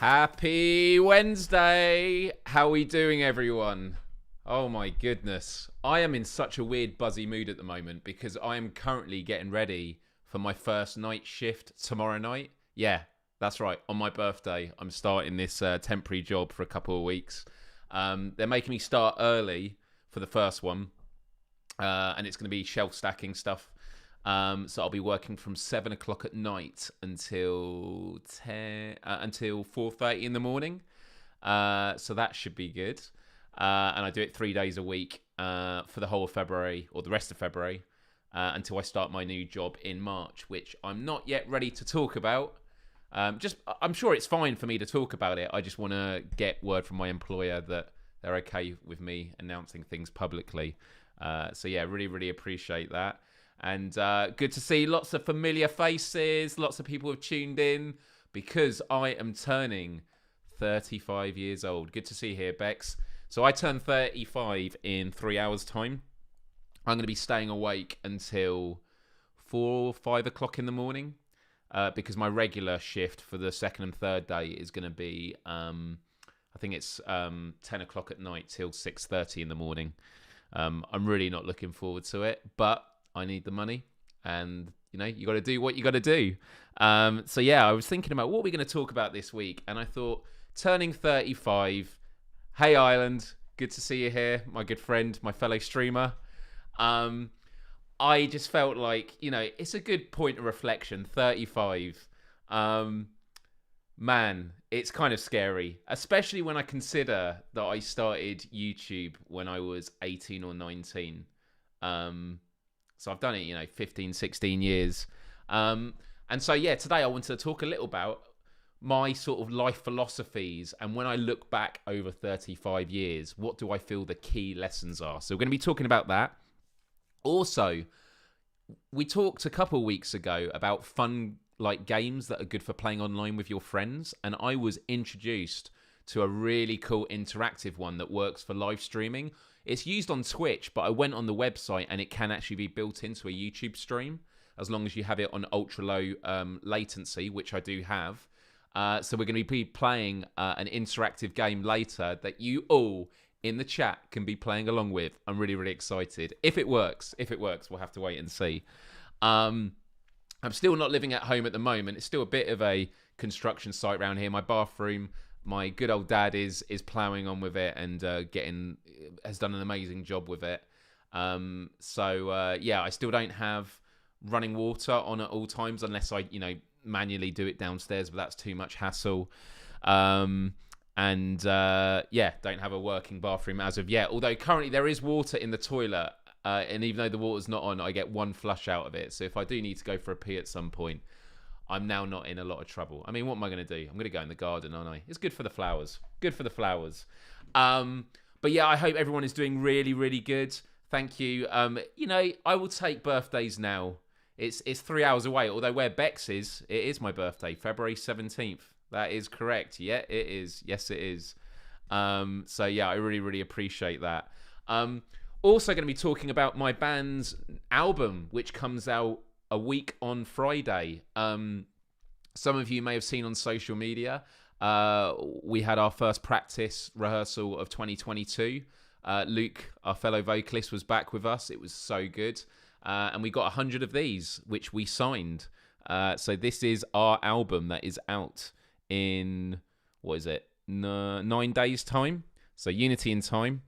Happy Wednesday! How are we doing, everyone? Oh my goodness. I am in such a weird buzzy mood at the moment because I am currently getting ready for my first night shift tomorrow night. Yeah, that's right. On my birthday, I'm starting this temporary job for a couple of weeks. They're making me start early for the first one, and it's going to be shelf stacking stuff. So I'll be working from 7 o'clock at night until 4:30 in the morning. So that should be good. And I do it 3 days a week for the whole of February, or the rest of February, until I start my new job in March, which I'm not yet ready to talk about. I'm sure it's fine for me to talk about it. I just want to get word from my employer that they're okay with me announcing things publicly. So yeah, really, really appreciate that. And good to see lots of familiar faces. Lots of people have tuned in because I am turning 35 years old. Good to see you here, Bex. So I turn 35 in 3 hours' time. I'm going to be staying awake until 4 or 5 o'clock in the morning because my regular shift for the second and third day is going to be, I think it's 10 o'clock at night till 6:30 in the morning. I'm really not looking forward to it, but I need the money, and you got to do what you got to do. So yeah, I was thinking about what we're going to talk about this week, and I thought turning 35. Hey Ireland, good to see you here, my good friend, my fellow streamer. I just felt like it's a good point of reflection. 35, man, it's kind of scary, especially when I consider that I started YouTube when I was 18 or 19. So I've done it, 15, 16 years. And so, yeah, today I wanted to talk a little about my sort of life philosophies. And when I look back over 35 years, what do I feel the key lessons are? So we're going to be talking about that. Also, we talked a couple of weeks ago about fun games that are good for playing online with your friends. And I was introduced to a really cool interactive one that works for live streaming. It's used on Twitch, but I went on the website and it can actually be built into a YouTube stream as long as you have it on ultra low latency, which I do have. So we're going to be playing an interactive game later that you all in the chat can be playing along with. I'm really, really excited. If it works, we'll have to wait and see. I'm still not living at home at the moment. It's still a bit of a construction site around here. My bathroom, my good old dad is ploughing on with it and has done an amazing job with it. Yeah, I still don't have running water on at all times unless I manually do it downstairs, but that's too much hassle. Yeah, don't have a working bathroom as of yet. Although currently there is water in the toilet, and even though the water's not on, I get one flush out of it. So if I do need to go for a pee at some point, I'm now not in a lot of trouble. I mean, what am I going to do? I'm going to go in the garden, aren't I? It's good for the flowers. Good for the flowers. But yeah, I hope everyone is doing really, really good. Thank you. I will take birthdays now. It's 3 hours away, although where Bex is, it is my birthday, February 17th. That is correct. Yeah, it is. Yes, it is. So yeah, I really, really appreciate that. Also going to be talking about my band's album, which comes out a week on Friday. Some of you may have seen on social media, we had our first practice rehearsal of 2022. Luke, our fellow vocalist, was back with us. It was so good. And we got 100 of these, which we signed. So this is our album that is out in, 9 days' time. So Unity in Time.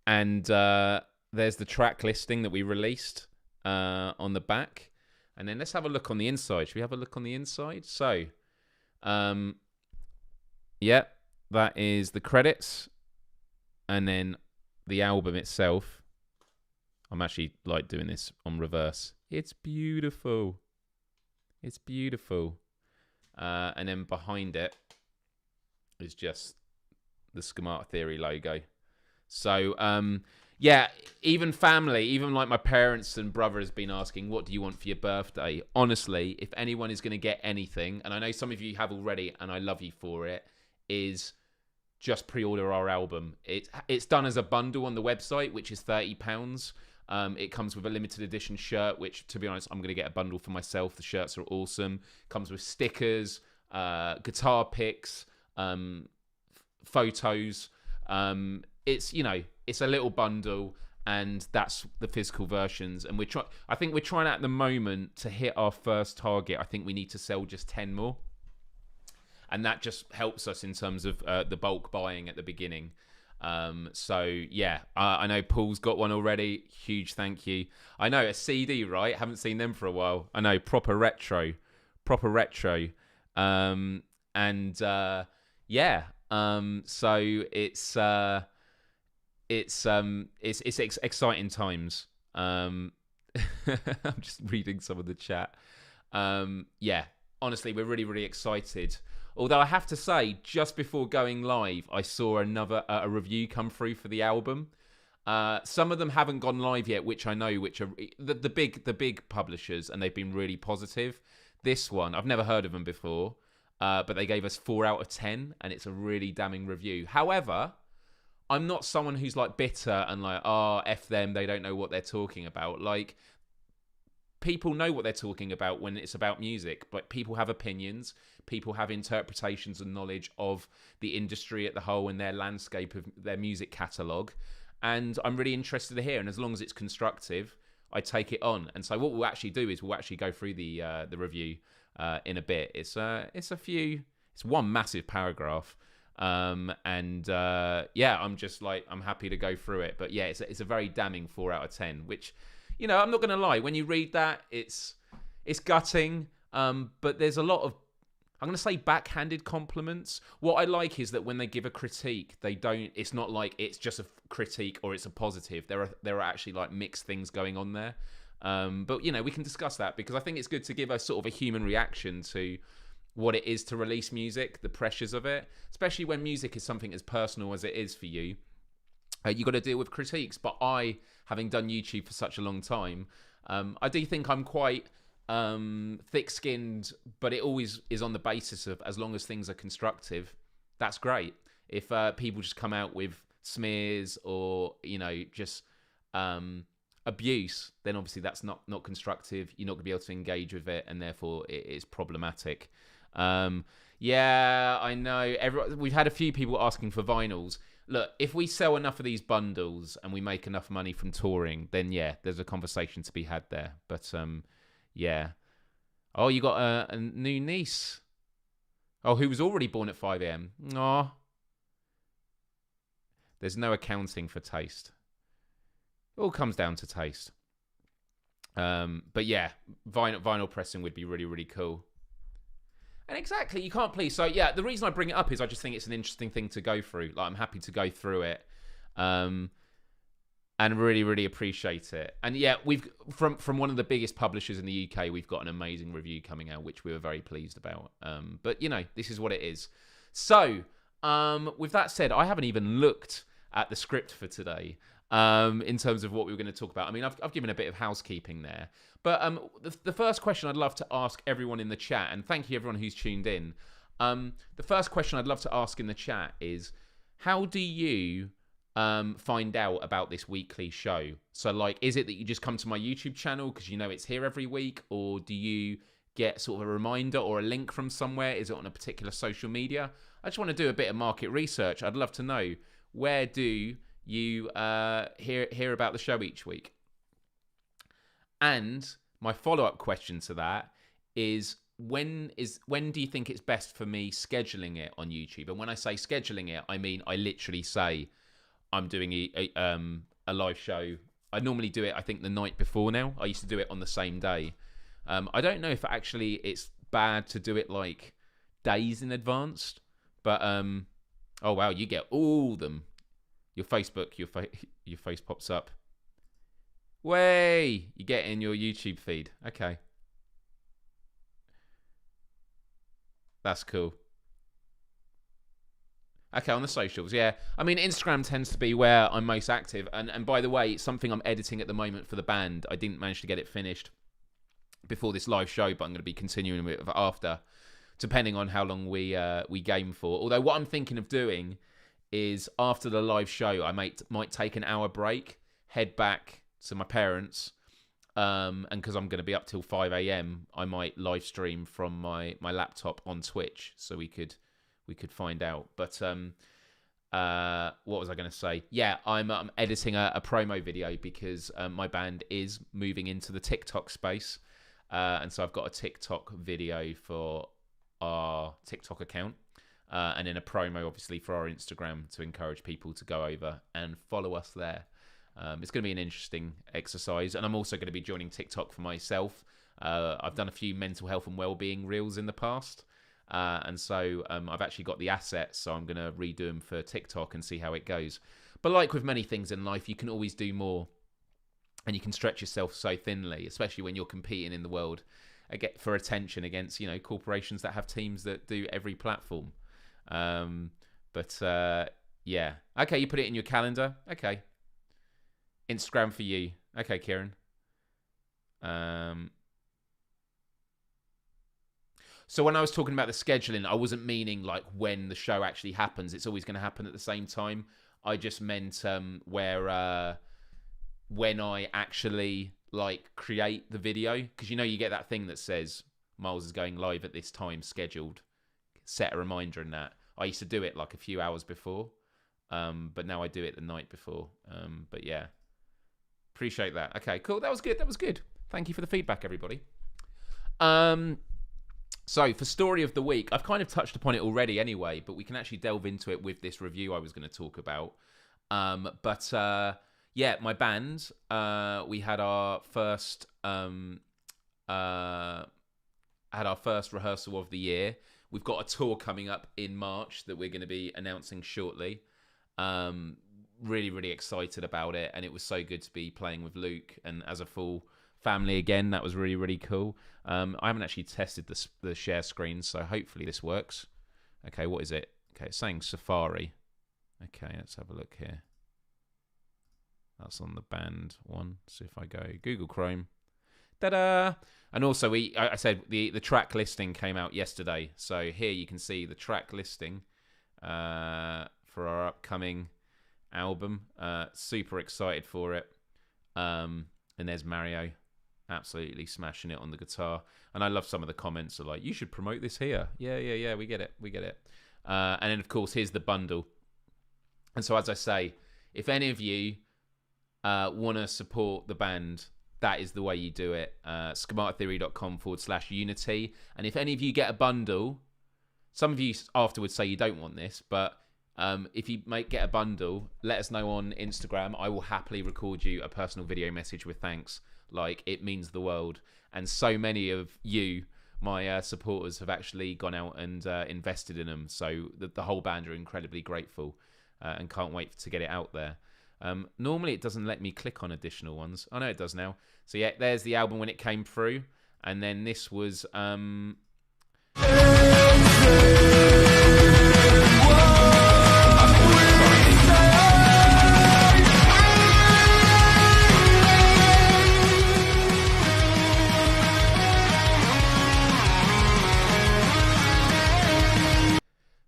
And there's the track listing that we released on the back. And then let's have a look on the inside. Should we have a look on the inside? So, yeah, that is the credits. And then the album itself. I'm actually doing this on reverse. It's beautiful. It's beautiful. And then behind it is just the Schemata Theory logo. So, yeah, even family, even my parents and brother has been asking, what do you want for your birthday? Honestly, if anyone is going to get anything, and I know some of you have already, and I love you for it, is just pre-order our album. It's done as a bundle on the website, which is £30. It comes with a limited edition shirt, which, to be honest, I'm going to get a bundle for myself. The shirts are awesome. Comes with stickers, guitar picks, photos. It's it's a little bundle, and that's the physical versions. And I think we're trying at the moment to hit our first target. I think we need to sell just 10 more, and that just helps us in terms of the bulk buying at the beginning. So yeah, I know Paul's got one already. Huge thank you. I know a CD, right? Haven't seen them for a while. I know, proper retro. And yeah. So it's exciting times. I'm just reading some of the chat. Yeah, honestly, we're really, really excited. Although I have to say, just before going live, I saw a review come through for the album. Some of them haven't gone live yet, which I know, which are the big publishers, and they've been really positive. This one, I've never heard of them before, but they gave us 4 out of 10, and it's a really damning review. However, I'm not someone who's like bitter and like, F them, they don't know what they're talking about. Like, people know what they're talking about when it's about music, but people have opinions, people have interpretations and knowledge of the industry at the whole and their landscape of their music catalogue. And I'm really interested to hear, and as long as it's constructive, I take it on. And so what we'll actually do is we'll actually go through the review in a bit. It's one massive paragraph. Yeah, I'm happy to go through it. But yeah, it's a very damning 4 out of 10, which, I'm not going to lie. When you read that, it's gutting. But there's a lot of, I'm going to say, backhanded compliments. What I like is that when they give a critique, it's not like it's just a critique or it's a positive. There are actually like mixed things going on there. But we can discuss that, because I think it's good to give a sort of a human reaction to what it is to release music, the pressures of it, especially when music is something as personal as it is for you. You got to deal with critiques. But I, having done YouTube for such a long time, I do think I'm quite thick-skinned, but it always is on the basis of, as long as things are constructive, that's great. If people just come out with smears or just abuse, then obviously that's not constructive. You're not going to be able to engage with it, and therefore it is problematic. Yeah, I know. We've had a few people asking for vinyls. Look, if we sell enough of these bundles and we make enough money from touring, then yeah, there's a conversation to be had there. But yeah. Oh, you got a new niece. Oh, who was already born at 5 a.m. Aw. There's no accounting for taste. It all comes down to taste. But yeah, vinyl pressing would be really, really cool. And exactly, you can't please. So yeah, the reason I bring it up is I just think it's an interesting thing to go through. Like, I'm happy to go through it, and really, really appreciate it. And yeah, we've from one of the biggest publishers in the UK, we've got an amazing review coming out, which we were very pleased about. But this is what it is. So with that said, I haven't even looked at the script for today. In terms of what we were going to talk about. I mean, I've given a bit of housekeeping there. But the first question I'd love to ask everyone in the chat, and thank you everyone who's tuned in. The first question I'd love to ask in the chat is, how do you find out about this weekly show? So, like, is it that you just come to my YouTube channel because it's here every week? Or do you get sort of a reminder or a link from somewhere? Is it on a particular social media? I just want to do a bit of market research. I'd love to know, where do you hear about the show each week? And my follow-up question to that is, when do you think it's best for me scheduling it on YouTube? And when I say scheduling it, I mean I literally say I'm doing a live show. I normally do it, I think, the night before now. I used to do it on the same day. I don't know if actually it's bad to do it like days in advance, but oh wow, you get all them. Your Facebook, your face pops up. Way, you get in your YouTube feed. Okay. That's cool. Okay, on the socials, yeah. I mean, Instagram tends to be where I'm most active. And by the way, it's something I'm editing at the moment for the band. I didn't manage to get it finished before this live show, but I'm going to be continuing with it after, depending on how long we game for. Although what I'm thinking of doing is, after the live show, I might take an hour break, head back to my parents, and because I'm going to be up till 5 a.m, I might live stream from my laptop on Twitch, so we could we could find out. But what was I going to say? Yeah, I'm editing a promo video because my band is moving into the TikTok space. And so I've got a TikTok video for our TikTok account. And then a promo, obviously, for our Instagram to encourage people to go over and follow us there. It's going to be an interesting exercise. And I'm also going to be joining TikTok for myself. I've done a few mental health and well-being reels in the past. And so I've actually got the assets, so I'm going to redo them for TikTok and see how it goes. But like with many things in life, you can always do more. And you can stretch yourself so thinly, especially when you're competing in the world for attention against, corporations that have teams that do every platform. Yeah. Okay, you put it in your calendar. Okay. Instagram for you. Okay, Kieran. So when I was talking about the scheduling, I wasn't meaning like when the show actually happens. It's always going to happen at the same time. I just meant when I actually like create the video, because you get that thing that says Myles is going live at this time scheduled. Set a reminder in that. I used to do it like a few hours before, but now I do it the night before. But yeah, appreciate that. Okay, cool. That was good. Thank you for the feedback, everybody. So for story of the week, I've kind of touched upon it already anyway, but we can actually delve into it with this review I was going to talk about. Yeah, my band, we had our first rehearsal of the year. We've got a tour coming up in March that we're going to be announcing shortly. Really, really excited about it, and it was so good to be playing with Luke and as a full family again. That was really, really cool. I haven't actually tested the share screen, so hopefully this works. Okay, what is it? Okay, it's saying Safari. Okay, let's have a look here. That's on the band one. So if I go Google Chrome, ta-da! And also, I said the track listing came out yesterday. So here you can see the track listing for our upcoming album. Super excited for it. And there's Mario, absolutely smashing it on the guitar. And I love some of the comments are like, you should promote this here. Yeah, we get it. And then, of course, here's the bundle. And so, as I say, if any of you want to support the band, that is the way you do it. schematictheory.com/unity. And if any of you get a bundle, some of you afterwards say you don't want this, but if you get a bundle, let us know on Instagram. I will happily record you a personal video message with thanks. Like, it means the world. And so many of you, my supporters, have actually gone out and invested in them. So the whole band are incredibly grateful and can't wait to get it out there. Normally it doesn't let me click on additional ones. I know it does now. So yeah, there's the album when it came through. And then this was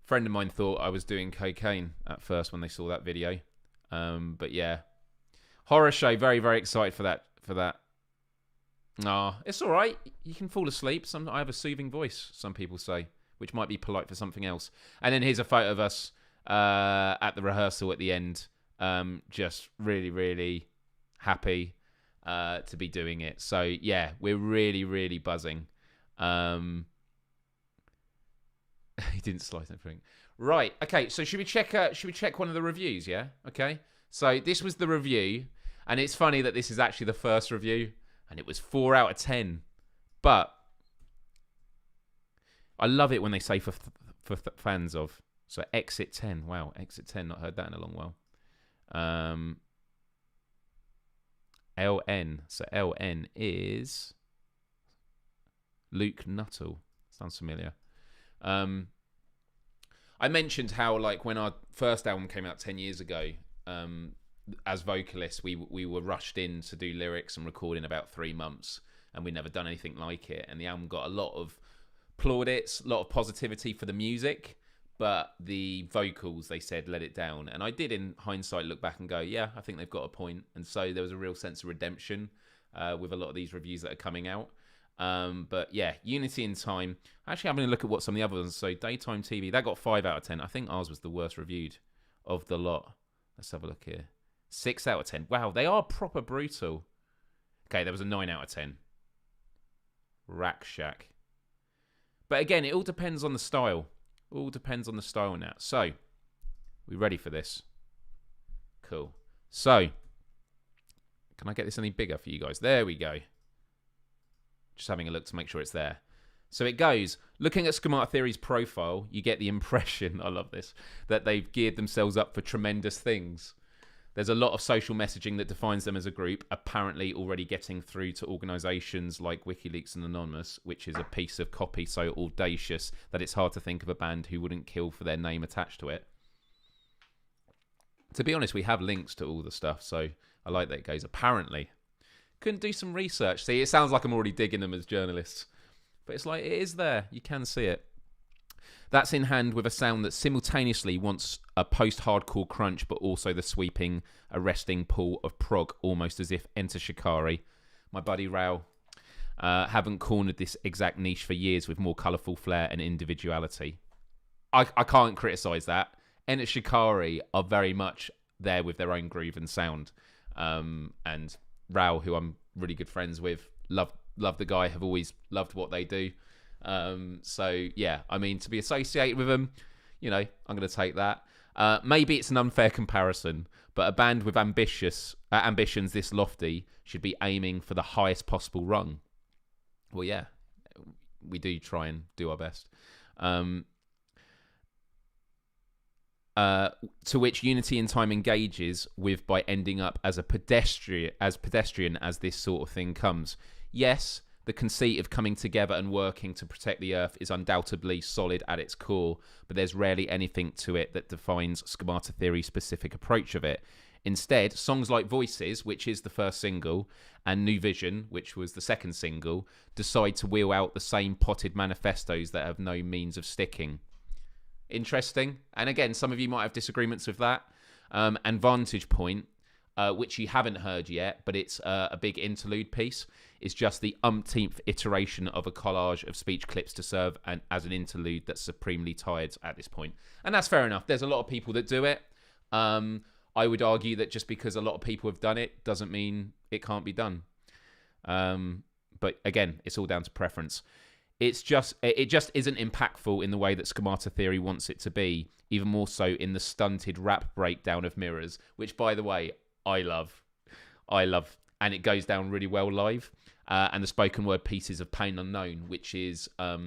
friend of mine thought I was doing cocaine at first when they saw that video. But yeah, horror show. Very, very excited for that. It's all right. You can fall asleep. I have a soothing voice, some people say, which might be polite for something else. And then here's a photo of us at the rehearsal at the end. Just really, really happy to be doing it. So yeah, we're really, really buzzing. He didn't slice anything. Right. Okay. So should we check one of the reviews? Yeah. Okay. So this was the review, and it's funny that this is actually the first review, and it was 4 out of 10. But I love it when they say for fans of. So Exit 10. Wow. Exit 10. Not heard that in a long while. LN. So LN is Luke Nuttall. Sounds familiar. I mentioned how, like, when our first album came out 10 years ago, as vocalists, we were rushed in to do lyrics and record in about 3 months, and we'd never done anything like it. And the album got a lot of plaudits, a lot of positivity for the music, but the vocals, they said, let it down. And I did, in hindsight, look back and go, yeah, I think they've got a point. And so there was a real sense of redemption with a lot of these reviews that are coming out. But yeah, Unity in Time. Actually, having a look at what some of the other ones. So Daytime TV, that got 5 out of 10. I think ours was the worst reviewed of the lot. Let's have a look here. 6 out of 10. Wow, they are proper brutal. Okay, there was a 9 out of 10. Rack Shack. But again, it all depends on the style. All depends on the style now. So, we ready for this? Cool. So, can I get this any bigger for you guys? There we go. Just having a look to make sure it's there. So it goes, looking at Schemata Theory's profile, you get the impression, I love this, that they've geared themselves up for tremendous things. There's a lot of social messaging that defines them as a group, apparently already getting through to organisations like WikiLeaks and Anonymous, which is a piece of copy so audacious that it's hard to think of a band who wouldn't kill for their name attached to it. To be honest, we have links to all the stuff, so I like that it goes, apparently. Couldn't do some research. See, it sounds like I'm already digging them as journalists. But it's like, it is there. You can see it. That's in hand with a sound that simultaneously wants a post-hardcore crunch, but also the sweeping, arresting pull of prog, almost as if Enter Shikari, my buddy Rao, haven't cornered this exact niche for years with more colourful flair and individuality. I can't criticise that. Enter Shikari are very much there with their own groove and sound. And Rao, who I'm really good friends with, love the guy, have always loved what they do. So yeah, I mean, to be associated with them, you know, I'm going to take that. Maybe it's an unfair comparison, but a band with ambitions this lofty should be aiming for the highest possible rung. Well, yeah, we do try and do our best. To which Unity in Time engages with by ending up as pedestrian as this sort of thing comes. Yes, the conceit of coming together and working to protect the Earth is undoubtedly solid at its core, but there's rarely anything to it that defines Schemata Theory's specific approach of it. Instead, songs like Voices, which is the first single, and New Vision, which was the second single, decide to wheel out the same potted manifestos that have no means of sticking. Interesting. And again, some of you might have disagreements with that. And Vantage Point, which you haven't heard yet, but it's a big interlude piece, is just the umpteenth iteration of a collage of speech clips to serve as an interlude that's supremely tired at this point. And that's fair enough. There's a lot of people that do it. I would argue that just because a lot of people have done it doesn't mean it can't be done. But again, it's all down to preference. It just isn't impactful in the way that Schemata Theory wants it to be, even more so in the stunted rap breakdown of Mirrors, which, by the way, I love, and it goes down really well live. And the spoken word pieces of Pain Unknown, which is a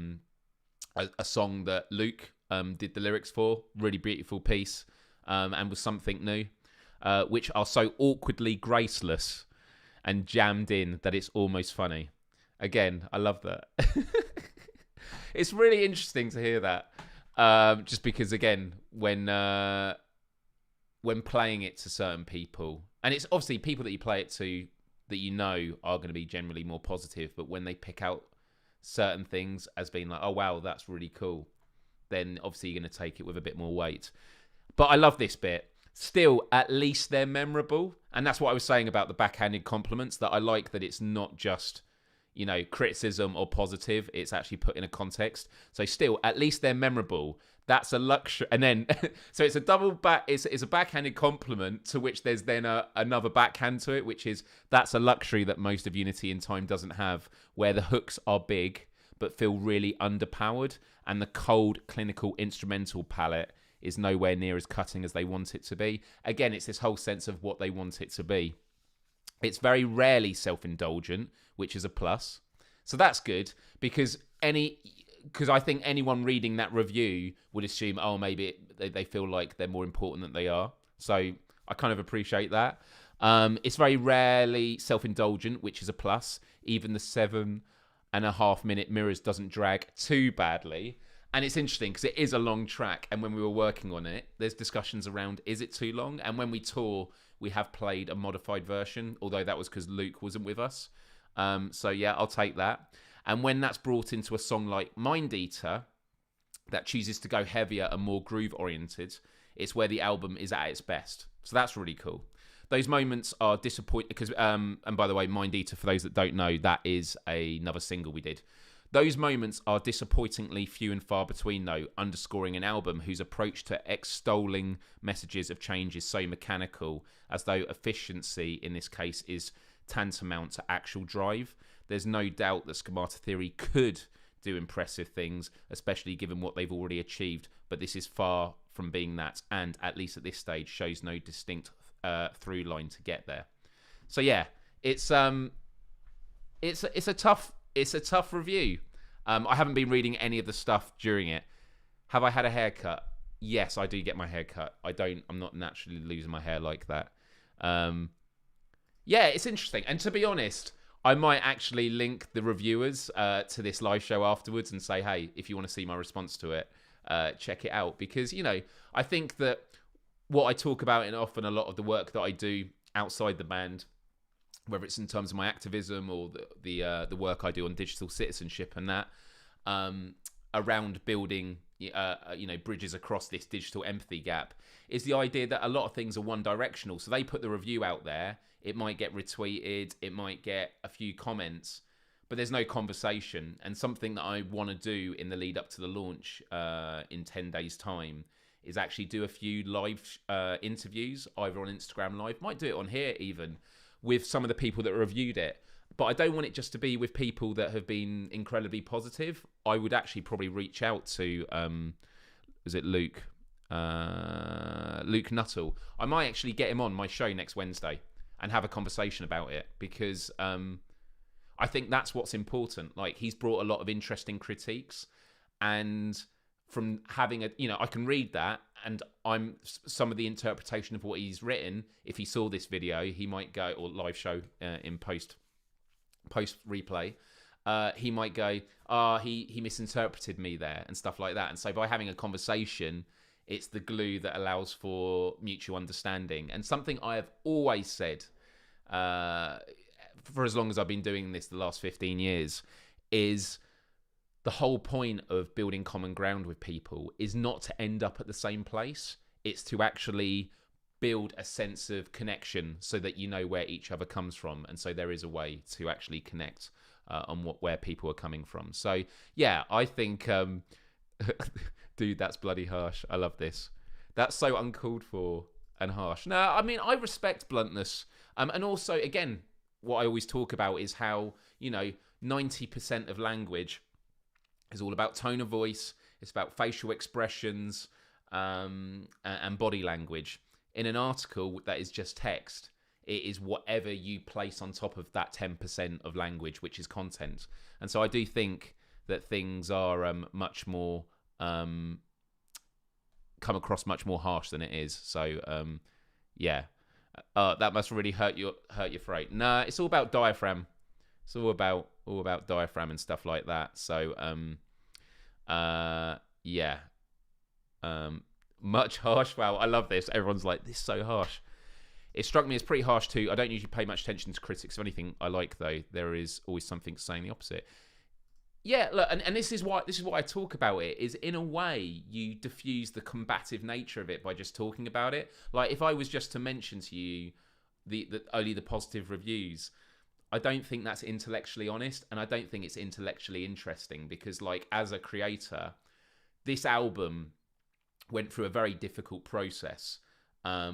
song that Luke did the lyrics for, really beautiful piece, and was something new, which are so awkwardly graceless and jammed in that it's almost funny. Again, I love that. It's really interesting to hear that, just because, again, when playing it to certain people, and it's obviously people that you play it to that you know are going to be generally more positive, but when they pick out certain things as being like, oh wow, that's really cool, then obviously you're going to take it with a bit more weight. But I love this bit. Still, at least they're memorable, and that's what I was saying about the backhanded compliments, that I like that it's not just, you know, criticism or positive, it's actually put in a context. So still, at least they're memorable. That's a luxury. And then, so it's a double back, it's a backhanded compliment to which there's then another backhand to it, which is that's a luxury that most of Unity in Time doesn't have, where the hooks are big but feel really underpowered, and the cold clinical instrumental palette is nowhere near as cutting as they want it to be. Again, it's this whole sense of what they want it to be. It's very rarely self-indulgent, which is a plus. So that's good, because I think anyone reading that review would assume, oh, maybe they feel like they're more important than they are. So I kind of appreciate that. It's very rarely self-indulgent, which is a plus. Even the 7.5-minute Mirrors doesn't drag too badly. And it's interesting because it is a long track. And when we were working on it, there's discussions around, is it too long? And when we tour, we have played a modified version, although that was because Luke wasn't with us. So yeah, I'll take that. And when that's brought into a song like Mind Eater, that chooses to go heavier and more groove oriented, it's where the album is at its best. So that's really cool. those moments are disappointing because, and by the way, Mind Eater, for those that don't know, that is another single we did. Those moments are disappointingly few and far between, though, underscoring an album whose approach to extolling messages of change is so mechanical, as though efficiency in this case is tantamount to actual drive. There's no doubt that Schemata Theory could do impressive things, especially given what they've already achieved, but this is far from being that, and at least at this stage shows no distinct through line to get there. So yeah, it's a tough review. I haven't been reading any of the stuff during it. Have I had a haircut? Yes, I do get my hair cut. I'm not naturally losing my hair like that. Yeah, it's interesting. And to be honest, I might actually link the reviewers to this live show afterwards and say, hey, if you want to see my response to it, check it out. Because, I think that what I talk about in often a lot of the work that I do outside the band, whether it's in terms of my activism or the work I do on digital citizenship and that, around building bridges across this digital empathy gap, is the idea that a lot of things are one directional. So they put the review out there, it might get retweeted, it might get a few comments, but there's no conversation. And something that I want to do in the lead up to the launch in 10 days time is actually do a few live interviews, either on Instagram Live, might do it on here even, with some of the people that reviewed it. But I don't want it just to be with people that have been incredibly positive. I would actually probably reach out to, is it Luke? Luke Nuttall. I might actually get him on my show next Wednesday and have a conversation about it, because I think that's what's important. Like, he's brought a lot of interesting critiques, and from having I can read that, and I'm some of the interpretation of what he's written. If he saw this video, he might go, or live show in post replay, he might go, he misinterpreted me there and stuff like that. And so by having a conversation, it's the glue that allows for mutual understanding. And something I have always said for as long as I've been doing this, the last 15 years, is the whole point of building common ground with people is not to end up at the same place. It's to actually build a sense of connection so that you know where each other comes from. And so there is a way to actually connect on where people are coming from. So yeah, I think, dude, that's bloody harsh. I love this. That's so uncalled for and harsh. No, I mean, I respect bluntness. And also, again, what I always talk about is how, 90% of language is all about tone of voice. It's about facial expressions and body language. In an article that is just text, it is whatever you place on top of that 10% of language, which is content. And so I do think that things are much more come across much more harsh than it is. So yeah, that must really hurt your throat. Nah, it's all about diaphragm. It's all about diaphragm and stuff like that. So yeah. Much harsh. Wow, I love this. Everyone's like, this is so harsh. It struck me as pretty harsh too. I don't usually pay much attention to critics of anything I like, though. There is always something saying the opposite. Yeah, look, and this is what I talk about it, is in a way you diffuse the combative nature of it by just talking about it. Like, if I was just to mention to you only the positive reviews, I don't think that's intellectually honest, and I don't think it's intellectually interesting, because, like, as a creator, this album went through a very difficult process. I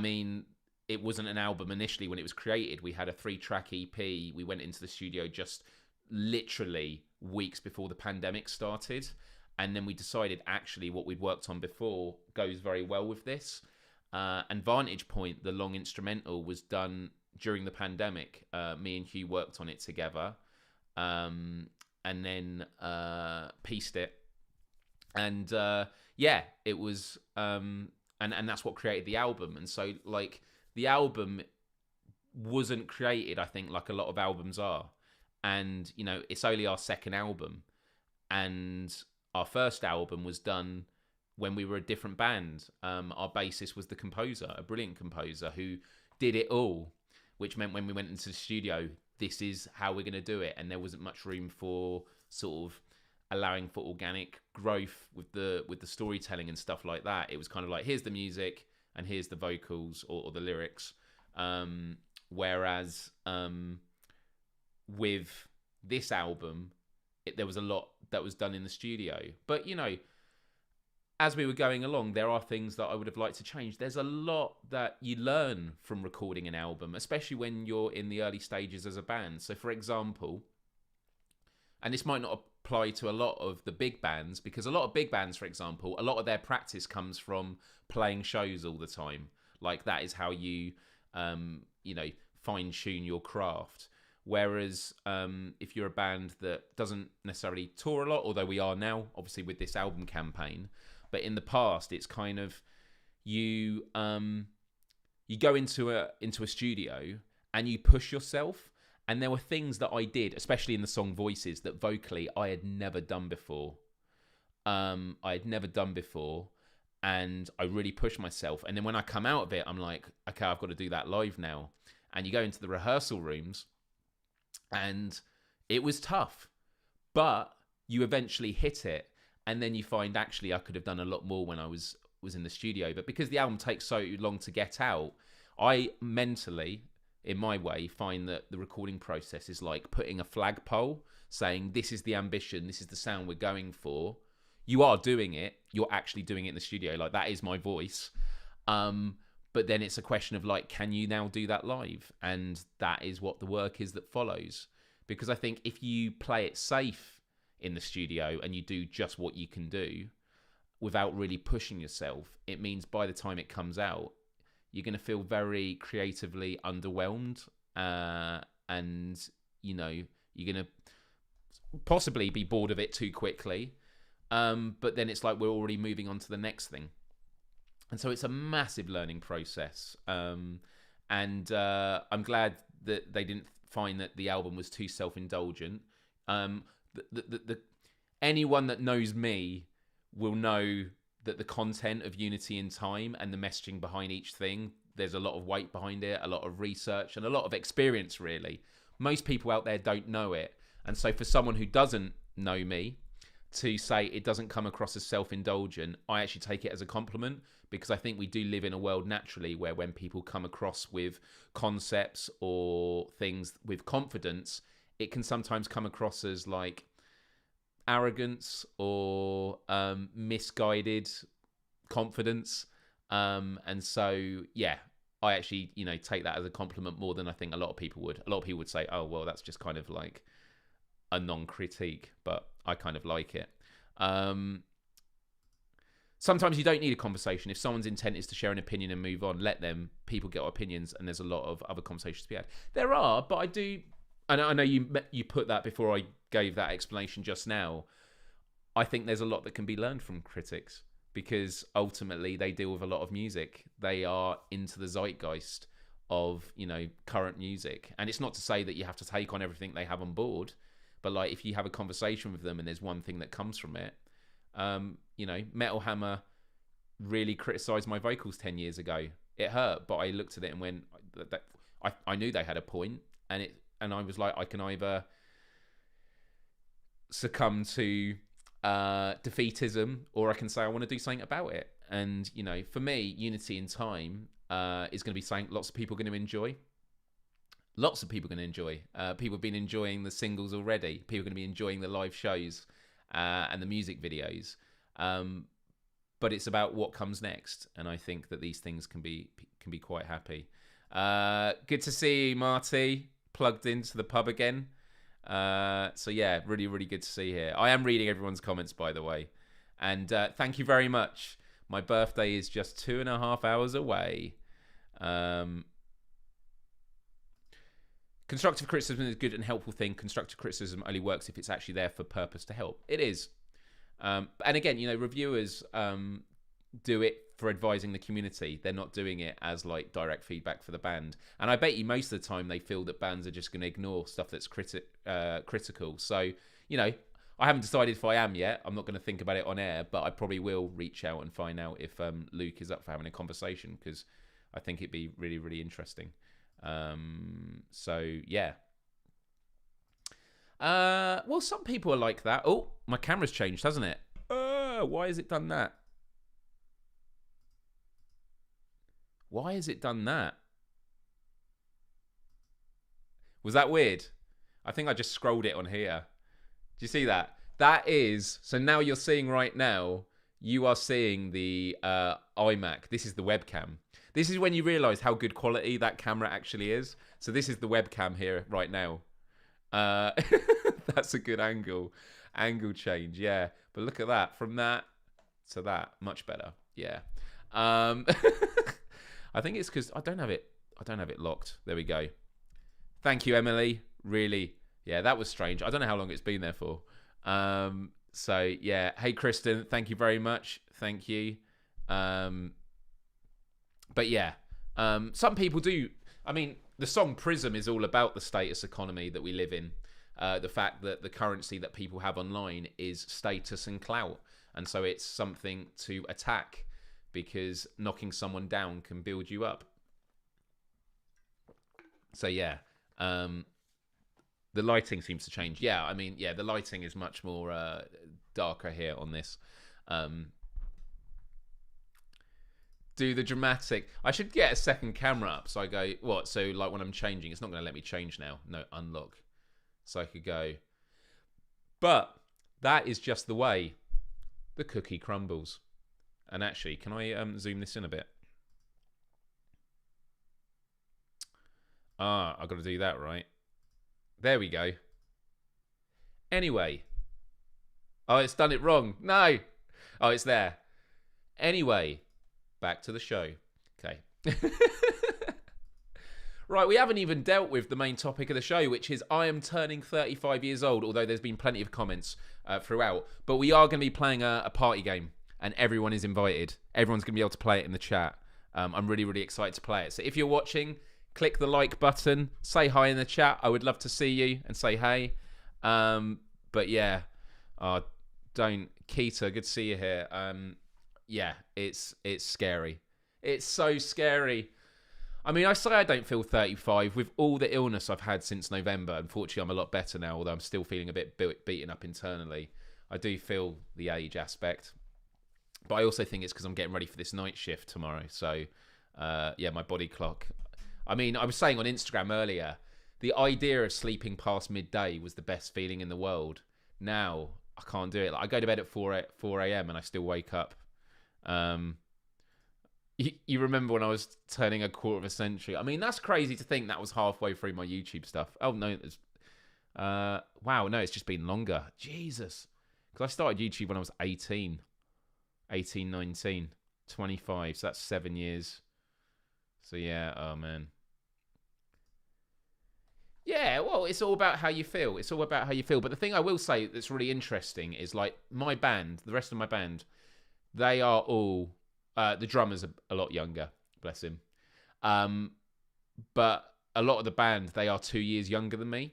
mean, it wasn't an album initially when it was created. We had a 3-track EP. We went into the studio just literally weeks before the pandemic started. And then we decided actually what we'd worked on before goes very well with this. And Vantage Point, the long instrumental, was done during the pandemic. Me and Hugh worked on it together. And then pieced it. And yeah, it was, and that's what created the album. And so, like, the album wasn't created, I think, like a lot of albums are. And, it's only our second album. And our first album was done when we were a different band. Our bassist was the composer, a brilliant composer who did it all, which meant when we went into the studio, this is how we're going to do it. And there wasn't much room for sort of allowing for organic growth with the storytelling and stuff like that. It was kind of like, here's the music, and here's the vocals or the lyrics. Whereas with this album, there was a lot that was done in the studio. But, as we were going along, there are things that I would have liked to change. There's a lot that you learn from recording an album, especially when you're in the early stages as a band. So, for example, and this might not apply to a lot of the big bands, because a lot of big bands, for example, a lot of their practice comes from playing shows all the time. Like, that is how you, fine-tune your craft. Whereas if you're a band that doesn't necessarily tour a lot, although we are now, obviously, with this album campaign, but in the past, it's kind of you go into a studio and you push yourself. And there were things that I did, especially in the song Voices, that vocally I had never done before. And I really pushed myself. And then when I come out of it, I'm like, okay, I've got to do that live now. And you go into the rehearsal rooms, and it was tough, but you eventually hit it. And then you find, actually, I could have done a lot more when I was in the studio. But because the album takes so long to get out, I mentally, in my way, find that the recording process is like putting a flagpole, saying, this is the ambition, this is the sound we're going for. You are doing it. You're actually doing it in the studio. Like, that is my voice. But then it's a question of, like, can you now do that live? And that is what the work is that follows. Because I think if you play it safe in the studio and you do just what you can do without really pushing yourself, it means by the time it comes out, you're going to feel very creatively underwhelmed, and you're going to possibly be bored of it too quickly, but then it's like we're already moving on to the next thing. And so it's a massive learning process, and I'm glad that they didn't find that the album was too self-indulgent. Anyone that knows me will know that the content of Unity in Time and the messaging behind each thing, there's a lot of weight behind it, a lot of research, and a lot of experience, really. Most people out there don't know it. And so for someone who doesn't know me to say it doesn't come across as self-indulgent, I actually take it as a compliment, because I think we do live in a world naturally where when people come across with concepts or things with confidence, it can sometimes come across as like arrogance or misguided confidence. And so, yeah, I actually, take that as a compliment more than I think a lot of people would. A lot of people would say, oh, well, that's just kind of like a non-critique, but I kind of like it. Sometimes you don't need a conversation. If someone's intent is to share an opinion and move on, let them. People get opinions, and there's a lot of other conversations to be had. There are, but I do... I know you put that before I gave that explanation just now. I think there's a lot that can be learned from critics, because ultimately they deal with a lot of music. They are into the zeitgeist of, current music. And it's not to say that you have to take on everything they have on board, but like if you have a conversation with them and there's one thing that comes from it, Metal Hammer really criticised my vocals 10 years ago. It hurt, but I looked at it and went, I knew they had a point, and I was like, I can either succumb to defeatism, or I can say I want to do something about it. And, for me, Unity in Time is going to be something lots of people are going to enjoy. Lots of people are going to enjoy. People have been enjoying the singles already. People are going to be enjoying the live shows and the music videos. But it's about what comes next. And I think that these things can be quite happy. Good to see you, Marty. Plugged into the pub again. So yeah, really, really good to see you here. I am reading everyone's comments, by the way. And thank you very much. My birthday is just 2.5 hours away. Constructive criticism is a good and helpful thing. Constructive criticism only works if it's actually there for purpose to help. It is. And again, reviewers do it for advising the community. They're not doing it as like direct feedback for the band. And I bet you most of the time they feel that bands are just going to ignore stuff that's critical. So, I haven't decided if I am yet. I'm not going to think about it on air, but I probably will reach out and find out if Luke is up for having a conversation, because I think it'd be really, really interesting. So yeah. Well, some people are like that. Oh, my camera's changed, hasn't it? Why has it done that? Why has it done that? Was that weird? I think I just scrolled it on here. Do you see that? That is, so now you're seeing right now, you are seeing the iMac. This is the webcam. This is when you realise how good quality that camera actually is. So this is the webcam here right now. That's a good angle. Angle change, yeah. But look at that. From that to that, much better. Yeah. I think it's because I don't have it locked. There we go. Thank you, Emily. Really. Yeah, that was strange. I don't know how long it's been there for. So yeah. Hey, Kristen, thank you very much. Thank you. But yeah, some people do. I mean, the song Prism is all about the status economy that we live in. The fact that the currency that people have online is status and clout. And so it's something to attack because knocking someone down can build you up. So yeah, the lighting seems to change. Yeah, I mean, yeah, the lighting is much more darker here on this. Do the dramatic. I should get a second camera up. So I go, what? So like when I'm changing, it's not going to let me change now. No, unlock. So I could go. But that is just the way the cookie crumbles. And actually, can I zoom this in a bit? I've got to do that, right? There we go. Anyway. Oh, it's done it wrong. No. Oh, it's there. Anyway. Back to the show. Okay. Right, we haven't even dealt with the main topic of the show, which is I am turning 35 years old, although there's been plenty of comments throughout. But we are going to be playing a party game, and everyone is invited. Everyone's going to be able to play it in the chat. I'm really, really excited to play it. So if you're watching, click the like button, say hi in the chat. I would love to see you and say hey. But yeah, don't. Keita, good to see you here. Yeah, it's scary. It's so scary. I mean, I say I don't feel 35 with all the illness I've had since November. Unfortunately, I'm a lot better now, although I'm still feeling a bit beaten up internally. I do feel the age aspect. But I also think it's because I'm getting ready for this night shift tomorrow. So, yeah, my body clock. I mean, I was saying on Instagram earlier, the idea of sleeping past midday was the best feeling in the world. Now, I can't do it. Like, I go to bed at 4 a.m. and I still wake up. You remember when I was turning a quarter of a century? I mean, that's crazy to think that was halfway through my YouTube stuff. Oh, no. Wow, no, it's just been longer. Jesus. Because I started YouTube when I was 18, 19, 25. So that's 7 years. So, yeah, oh, man. Yeah, well, it's all about how you feel. It's all about how you feel. But the thing I will say that's really interesting is, like, my band, the rest of my band, they are all... the drummer's a lot younger, bless him. But a lot of the band, they are 2 years younger than me.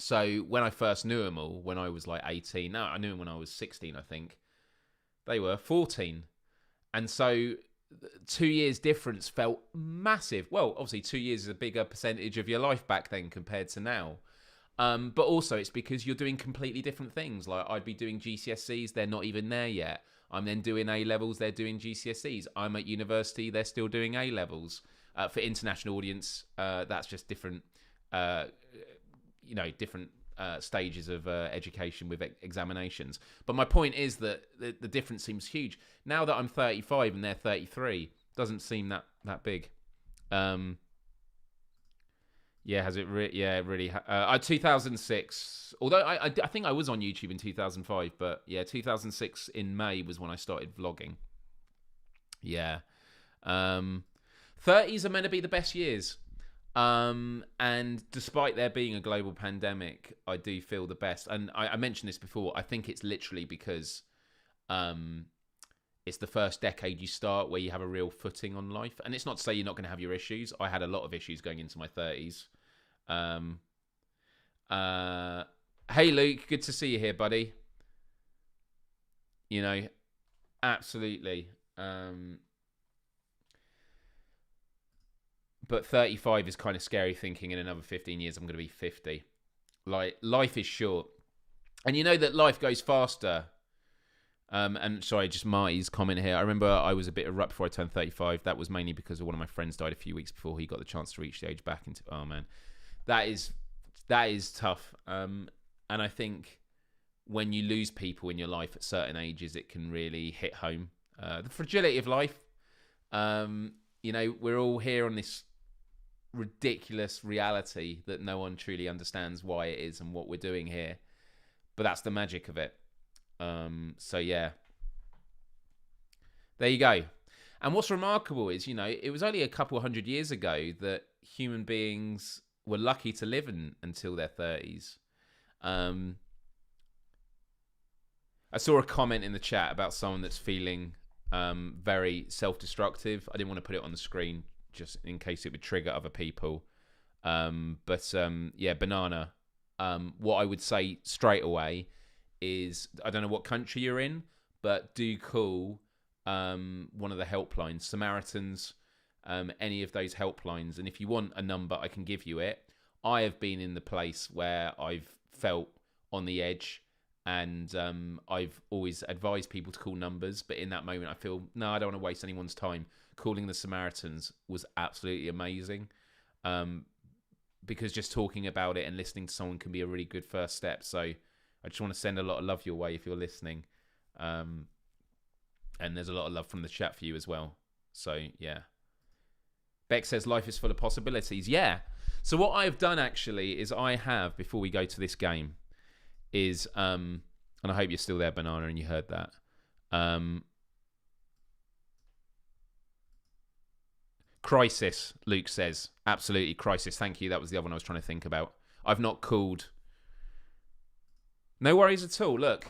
So when I first knew them all, when I was like 18, no, I knew them when I was 16, I think. They were 14. And so 2 years difference felt massive. Well, obviously 2 years is a bigger percentage of your life back then compared to now. But also it's because you're doing completely different things. Like I'd be doing GCSEs, they're not even there yet. I'm then doing A-levels, they're doing GCSEs. I'm at university, they're still doing A-levels. For international audience, that's just different, different stages of education with examinations. But my point is that the difference seems huge. Now that I'm 35 and they're 33, doesn't seem that big. Yeah, has it? Really. 2006. Although I think I was on YouTube in 2005, but yeah, 2006 in May was when I started vlogging. Yeah, 30s are meant to be the best years, and despite there being a global pandemic, I do feel the best. And I mentioned this before. I think it's literally because it's the first decade you start where you have a real footing on life. And it's not to say you're not going to have your issues. I had a lot of issues going into my 30s. Hey, Luke, good to see you here, buddy. You know, absolutely. But 35 is kind of scary thinking in another 15 years I'm going to be 50. Like, life is short. And you know that life goes faster And sorry, just Marty's comment here. I remember I was a bit erupt before I turned 35. That was mainly because one of my friends died a few weeks before he got the chance to reach the age back into. Oh man, that is tough. And I think when you lose people in your life at certain ages, it can really hit home. The fragility of life. We're all here on this ridiculous reality that no one truly understands why it is and what we're doing here. But that's the magic of it. So yeah, there you go. And what's remarkable is, it was only a couple hundred years ago that human beings were lucky to live until their 30s. I saw a comment in the chat about someone that's feeling very self-destructive. I didn't want to put it on the screen just in case it would trigger other people. Yeah, Banana. What I would say straight away is, I don't know what country you're in, but do call one of the helplines, Samaritans, any of those helplines. And if you want a number, I can give you it. I have been in the place where I've felt on the edge, and I've always advised people to call numbers, but in that moment I feel, no, I don't want to waste anyone's time. Calling the Samaritans was absolutely amazing, because just talking about it and listening to someone can be a really good first step. So I just want to send a lot of love your way if you're listening. And there's a lot of love from the chat for you as well. So, yeah. Beck says, life is full of possibilities. Yeah. So what I've done, actually, is I have, before we go to this game, is, and I hope you're still there, Banana, and you heard that. Crisis, Luke says. Absolutely, Crisis. Thank you. That was the other one I was trying to think about. I've not called... No worries at all. Look,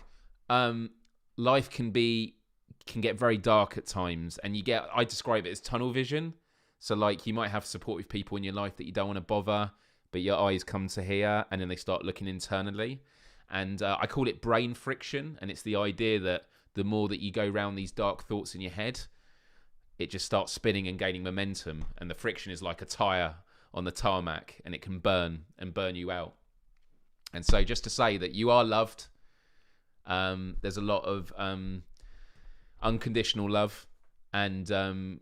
life can get very dark at times, and I describe it as tunnel vision. So like, you might have supportive people in your life that you don't want to bother, but your eyes come to here, and then they start looking internally. And I call it brain friction, and it's the idea that the more that you go around these dark thoughts in your head, it just starts spinning and gaining momentum, and the friction is like a tire on the tarmac, and it can burn you out. And so just to say that you are loved, there's a lot of unconditional love, and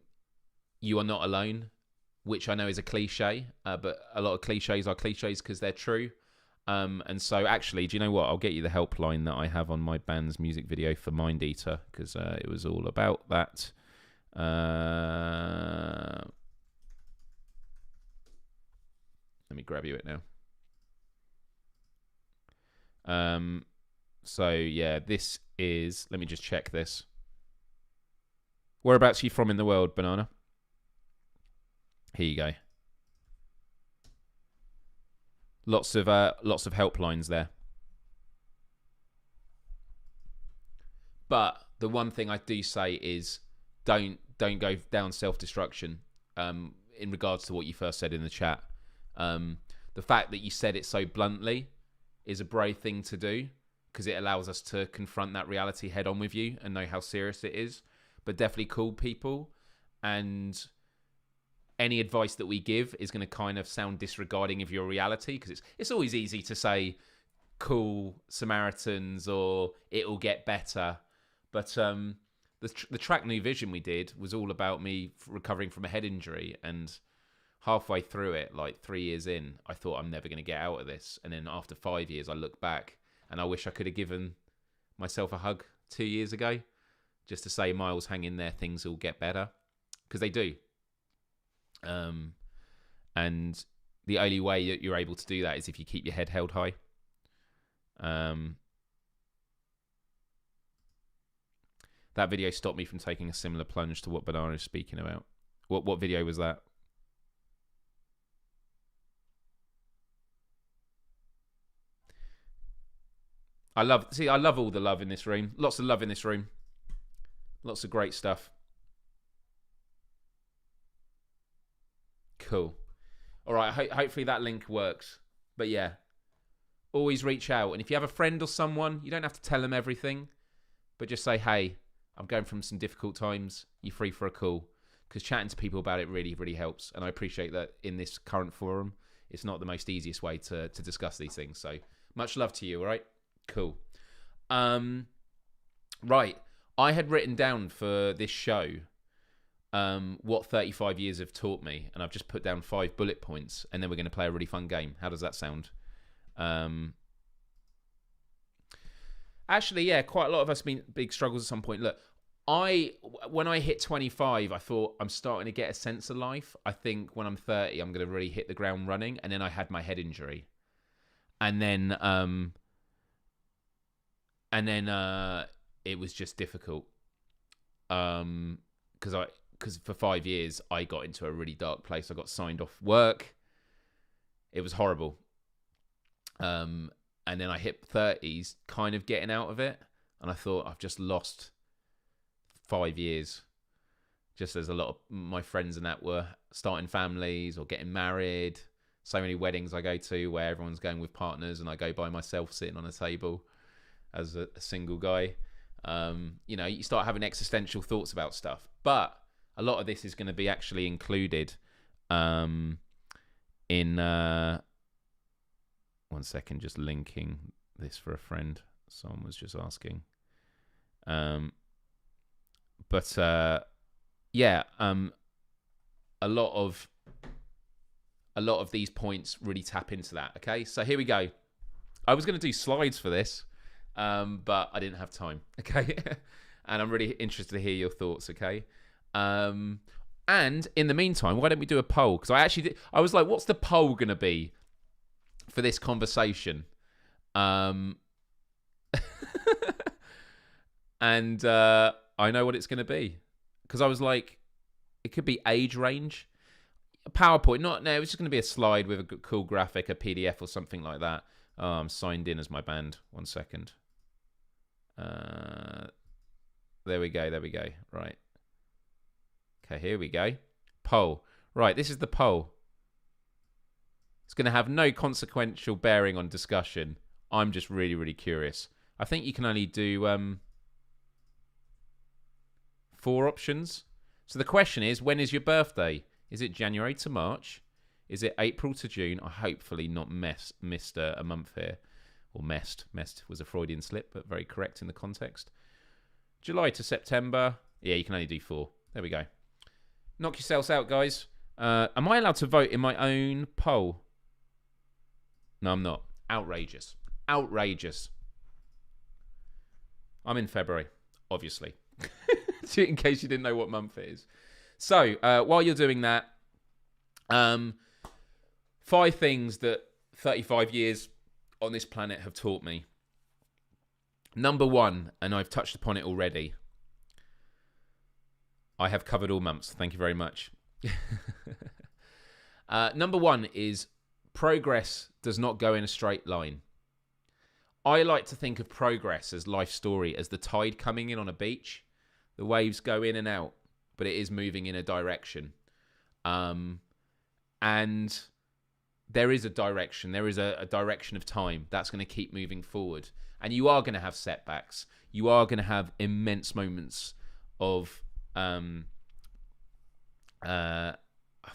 you are not alone, which I know is a cliche, but a lot of cliches are cliches because they're true. And so actually, do you know what? I'll get you the helpline that I have on my band's music video for Mind Eater, because it was all about that. Let me grab you it now. So yeah, this is, let me just check this. Whereabouts are you from in the world, Banana? Here you go. Lots of helplines there. But the one thing I do say is don't go down self-destruction, in regards to what you first said in the chat. The fact that you said it so bluntly is a brave thing to do, because it allows us to confront that reality head on with you and know how serious it is. But definitely call people, and any advice that we give is going to kind of sound disregarding of your reality, because it's always easy to say call Samaritans or it'll get better. But the track New Vision we did was all about me recovering from a head injury, and halfway through it, like 3 years in, I thought I'm never going to get out of this. And then after 5 years, I look back and I wish I could have given myself a hug 2 years ago, just to say, Myles, hang in there, things will get better, because they do. And the only way that you're able to do that is if you keep your head held high. That video stopped me from taking a similar plunge to what Banana is speaking about. What video was that? I love all the love in this room. Lots of love in this room. Lots of great stuff. Cool. All right, hopefully that link works. But yeah, always reach out. And if you have a friend or someone, you don't have to tell them everything, but just say, hey, I'm going from some difficult times. You free for a call? Because chatting to people about it really, really helps. And I appreciate that in this current forum, it's not the most easiest way to discuss these things. So much love to you, all right? Cool. Right. I had written down for this show what 35 years have taught me, and I've just put down 5 bullet points, and then we're going to play a really fun game. How does that sound? Actually, yeah, quite a lot of us been big struggles at some point. Look, when I hit 25, I thought I'm starting to get a sense of life. I think when I'm 30, I'm going to really hit the ground running, and then I had my head injury, and then it was just difficult. Because for 5 years I got into a really dark place. I got signed off work. It was horrible. And then I hit 30s, kind of getting out of it, and I thought I've just lost 5 years. Just as a lot of my friends and that were starting families or getting married. So many weddings I go to where everyone's going with partners, and I go by myself sitting on a table as a single guy. You start having existential thoughts about stuff. But a lot of this is going to be actually included in... one second, just linking this for a friend. Someone was just asking. A lot of these points really tap into that. Okay, so here we go. I was going to do slides for this, but I didn't have time. Okay, and I'm really interested to hear your thoughts. Okay, and in the meantime, why don't we do a poll? Because I was like, what's the poll going to be for this conversation? And I know what it's going to be, because I was like, it could be age range, a PowerPoint. No, it's just going to be a slide with a cool graphic, a PDF or something like that. Oh, I'm signed in as my band. 1 second. There we go. Right. Okay, here we go. Poll. Right, this is the poll. It's going to have no consequential bearing on discussion. I'm just really, really curious. I think you can only do 4 options. So the question is, when is your birthday? Is it January to March? Is it April to June? I hopefully not missed a month here. Or messed. Messed was a Freudian slip, but very correct in the context. July to September. Yeah, you can only do 4. There we go. Knock yourselves out, guys. Am I allowed to vote in my own poll? No, I'm not. Outrageous. Outrageous. I'm in February, obviously. In case you didn't know what month it is. So, while you're doing that, 5 things that 35 years on this planet have taught me. Number 1, and I've touched upon it already. I have covered all months. Thank you very much. Number 1 is progress does not go in a straight line. I like to think of progress as life story, as the tide coming in on a beach. The waves go in and out, but it is moving in a direction. And there is a direction. There is a direction of time that's going to keep moving forward. And you are going to have setbacks. You are going to have immense moments of... I've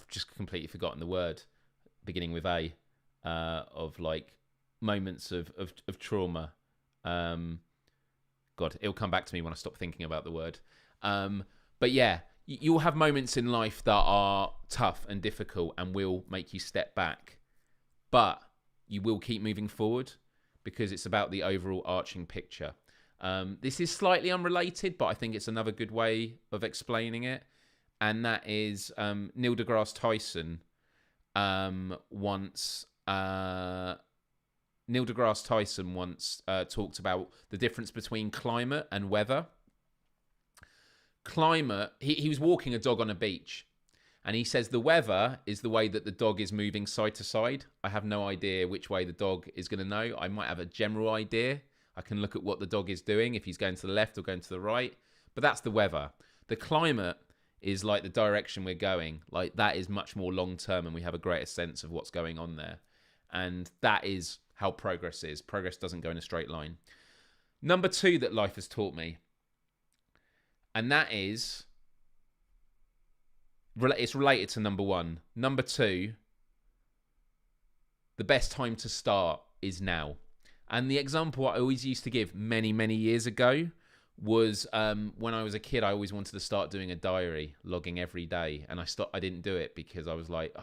just completely forgotten the word, beginning with A, of like moments of trauma. God, it'll come back to me when I stop thinking about the word. But yeah, you'll have moments in life that are tough and difficult and will make you step back. But you will keep moving forward because it's about the overall arching picture. This is slightly unrelated, but I think it's another good way of explaining it. And that is Neil deGrasse Tyson once talked about the difference between climate and weather. Climate, he was walking a dog on a beach, and he says the weather is the way that the dog is moving side to side. I have no idea which way the dog is going to know. I might have a general idea. I can look at what the dog is doing, if he's going to the left or going to the right. But that's the weather. The climate is like the direction we're going. Like that is much more long term, and we have a greater sense of what's going on there. And that is how progress is. Progress doesn't go in a straight line. Number 2 that life has taught me, and that is, it's related to number 1. Number 2, the best time to start is now. And the example I always used to give many, many years ago was when I was a kid, I always wanted to start doing a diary, logging every day, and I didn't do it because I was like,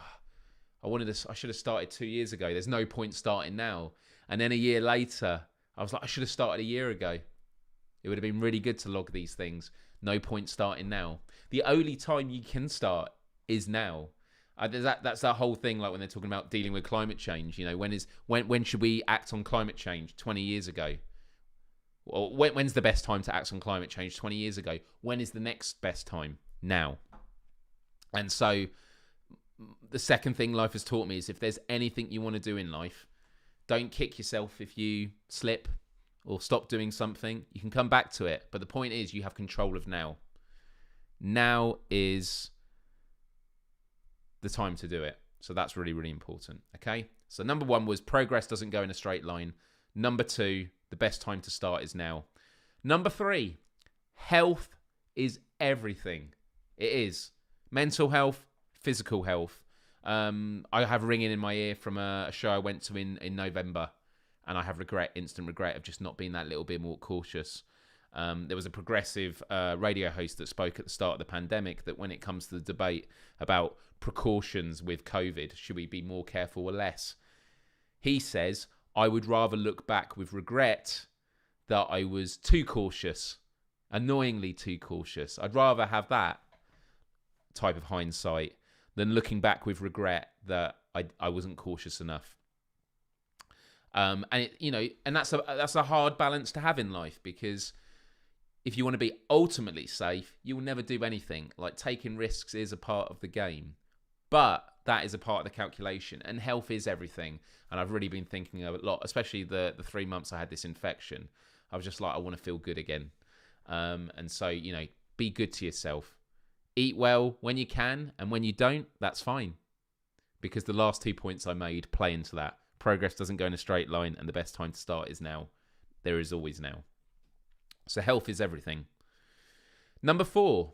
I should have started 2 years ago. There's no point starting now. And then a year later, I was like, I should have started a year ago. It would have been really good to log these things. No point starting now. The only time you can start is now. That's that whole thing, like when they're talking about dealing with climate change. When should we act on climate change? 20 years ago. Or when's the best time to act on climate change? 20 years ago. When is the next best time? Now. And so the second thing life has taught me is if there's anything you want to do in life, don't kick yourself if you slip or stop doing something. You can come back to it. But the point is you have control of now. Now is the time to do it. So that's really, really important. Okay. So number 1 was progress doesn't go in a straight line. Number 2, the best time to start is now. Number 3, health is everything. It is. Mental health, physical health. I have ringing in my ear from a show I went to in November, and I have instant regret of just not being that little bit more cautious. There was a progressive radio host that spoke at the start of the pandemic that when it comes to the debate about precautions with COVID, should we be more careful or less? He says, I would rather look back with regret that I was too cautious, annoyingly too cautious. I'd rather have that type of hindsight than looking back with regret that I wasn't cautious enough. And that's a hard balance to have in life, because if you want to be ultimately safe, you will never do anything. Like, taking risks is a part of the game, but that is a part of the calculation, and health is everything. And I've really been thinking a lot, especially the 3 months I had this infection. I was just like, I want to feel good again. And so, be good to yourself. Eat well when you can, and when you don't, that's fine. Because the last 2 points I made play into that. Progress doesn't go in a straight line, and the best time to start is now. There is always now. So health is everything. Number 4,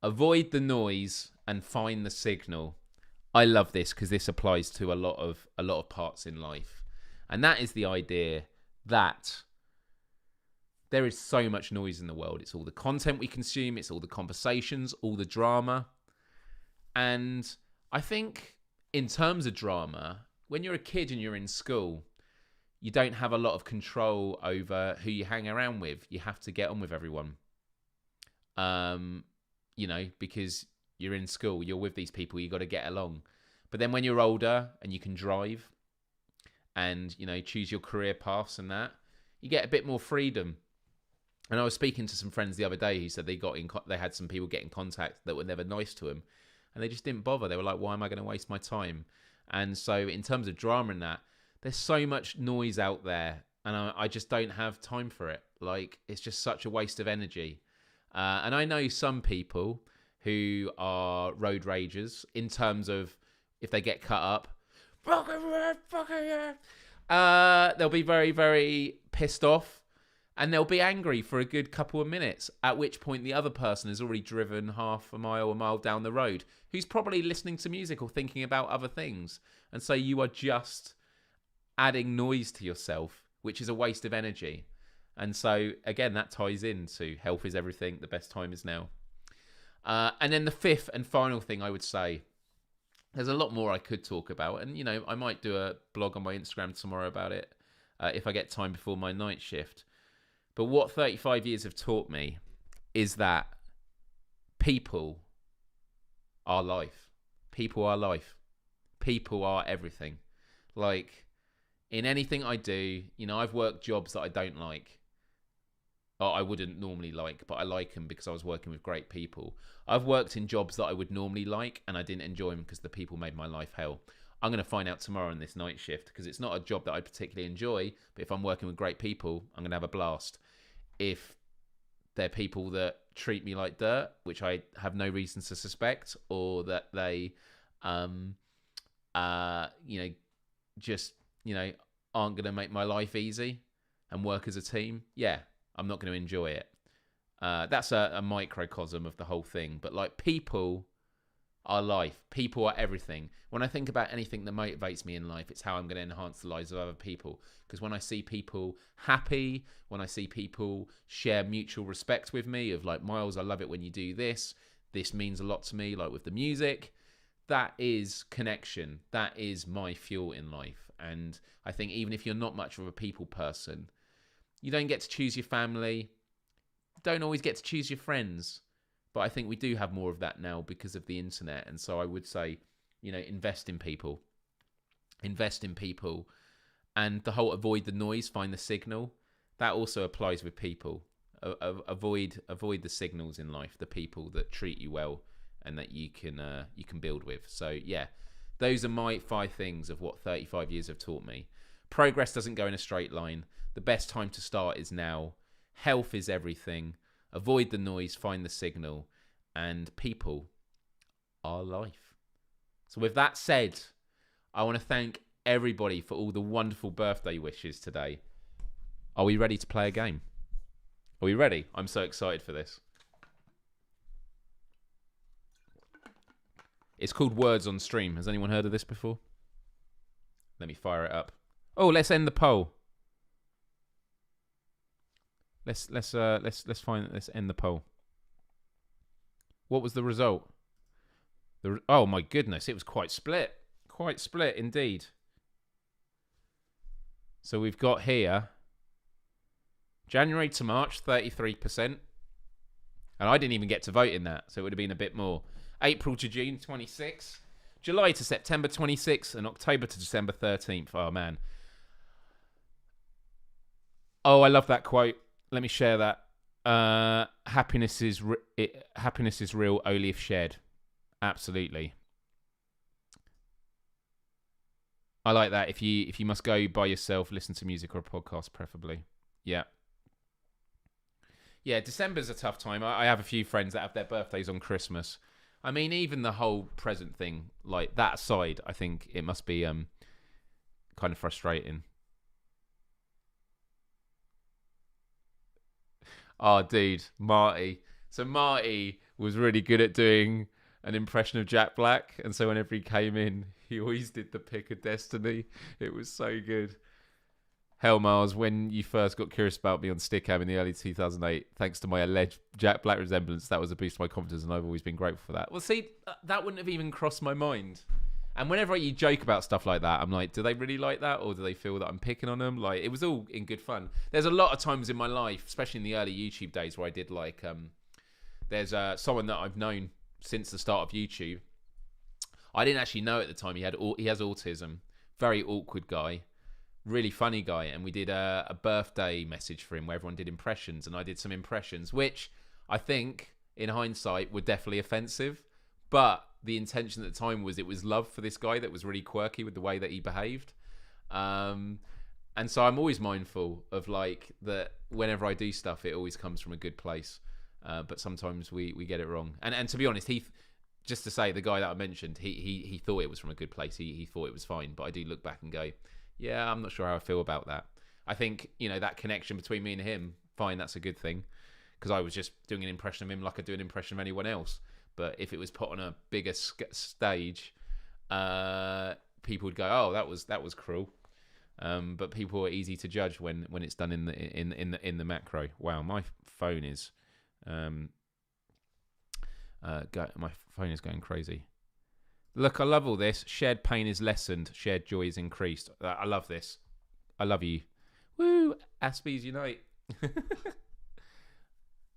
avoid the noise and find the signal. I love this because this applies to a lot of parts in life. And that is the idea that there is so much noise in the world. It's all the content we consume. It's all the conversations, all the drama. And I think in terms of drama, when you're a kid and you're in school, you don't have a lot of control over who you hang around with. You have to get on with everyone. Because you're in school, you're with these people, you got to get along. But then when you're older and you can drive and, choose your career paths and that, you get a bit more freedom. And I was speaking to some friends the other day who said they had some people get in contact that were never nice to them, and they just didn't bother. They were like, why am I going to waste my time? And so in terms of drama and that, there's so much noise out there, and I just don't have time for it. Like, it's just such a waste of energy. And I know some people who are road ragers in terms of if they get cut up, they'll be very, very pissed off, and they'll be angry for a good couple of minutes, at which point the other person has already driven a mile down the road, who's probably listening to music or thinking about other things. And so you are just adding noise to yourself, which is a waste of energy. And so, again, that ties into health is everything. The best time is now. And then the 5th and final thing I would say, there's a lot more I could talk about. And, I might do a blog on my Instagram tomorrow about it if I get time before my night shift. But what 35 years have taught me is that people are life. People are life. People are everything. Like, in anything I do, I've worked jobs that I don't like, or I wouldn't normally like, but I like them because I was working with great people. I've worked in jobs that I would normally like, and I didn't enjoy them because the people made my life hell. I'm going to find out tomorrow on this night shift, because it's not a job that I particularly enjoy, but if I'm working with great people, I'm going to have a blast. If they're people that treat me like dirt, which I have no reason to suspect, or that they, aren't going to make my life easy and work as a team, I'm not going to enjoy it. That's a microcosm of the whole thing. But like, people our life. People are everything. When I think about anything that motivates me in life, it's how I'm going to enhance the lives of other people. Because when I see people happy, when I see people share mutual respect with me of like, Myles, I love it when you do this. This means a lot to me, like with the music. That is connection. That is my fuel in life. And I think even if you're not much of a people person, you don't get to choose your family, don't always get to choose your friends. But I think we do have more of that now because of the internet. And so I would say, invest in people. Invest in people. And the whole avoid the noise, find the signal, that also applies with people. Avoid the signals in life, the people that treat you well and that you can build with. So yeah, those are my 5 things of what 35 years have taught me. Progress doesn't go in a straight line. The best time to start is now. Health is everything. Avoid the noise, find the signal, and people are life. So with that said, I want to thank everybody for all the wonderful birthday wishes today. Are we ready to play a game? Are we ready? I'm so excited for this. It's called Words on Stream. Has anyone heard of this before? Let me fire it up. Oh, let's end the poll. Let's end the poll. What was the result? Oh my goodness, it was quite split. Quite split indeed. So we've got here January to March, 33%. And I didn't even get to vote in that, so it would have been a bit more. April to June, 26. July to September, 26. And October to December, 13th. Oh, man. Oh, I love that quote. Let me share that. Happiness is real only if shared. Absolutely. I like that. If you must go by yourself, listen to music or a podcast, preferably. Yeah. Yeah, December's a tough time. I have a few friends that have their birthdays on Christmas. I mean, even the whole present thing, like that aside, I think it must be kind of frustrating. Oh, dude, Marty. So Marty was really good at doing an impression of Jack Black, and so whenever he came in, he always did the Pick of Destiny. It was so good. Hell, Myles, when you first got curious about me on Stickam in the early 2008, thanks to my alleged Jack Black resemblance, that was a boost to my confidence, and I've always been grateful for that. Well, see, that wouldn't have even crossed my mind. And whenever you joke about stuff like that, I'm like, do they really like that? Or do they feel that I'm picking on them? Like, it was all in good fun. There's a lot of times in my life, especially in the early YouTube days, where I did like, there's someone that I've known since the start of YouTube. I didn't actually know at the time he has autism. Very awkward guy. Really funny guy. And we did a birthday message for him where everyone did impressions. And I did some impressions, which I think, in hindsight, were definitely offensive. But the intention at the time was it was love for this guy that was really quirky with the way that he behaved. And so I'm always mindful of like that whenever I do stuff, it always comes from a good place. But sometimes we get it wrong. And to be honest, just to say, the guy that I mentioned, he thought it was from a good place. He thought it was fine. But I do look back and go, yeah, I'm not sure how I feel about that. I think, that connection between me and him, fine, that's a good thing. Because I was just doing an impression of him like I do an impression of anyone else. But if it was put on a bigger stage, people would go, "Oh, that was cruel." But people are easy to judge when it's done in the macro. Wow, my phone is, my phone is going crazy. Look, I love all this. Shared pain is lessened. Shared joy is increased. I love this. I love you. Woo! Aspies unite.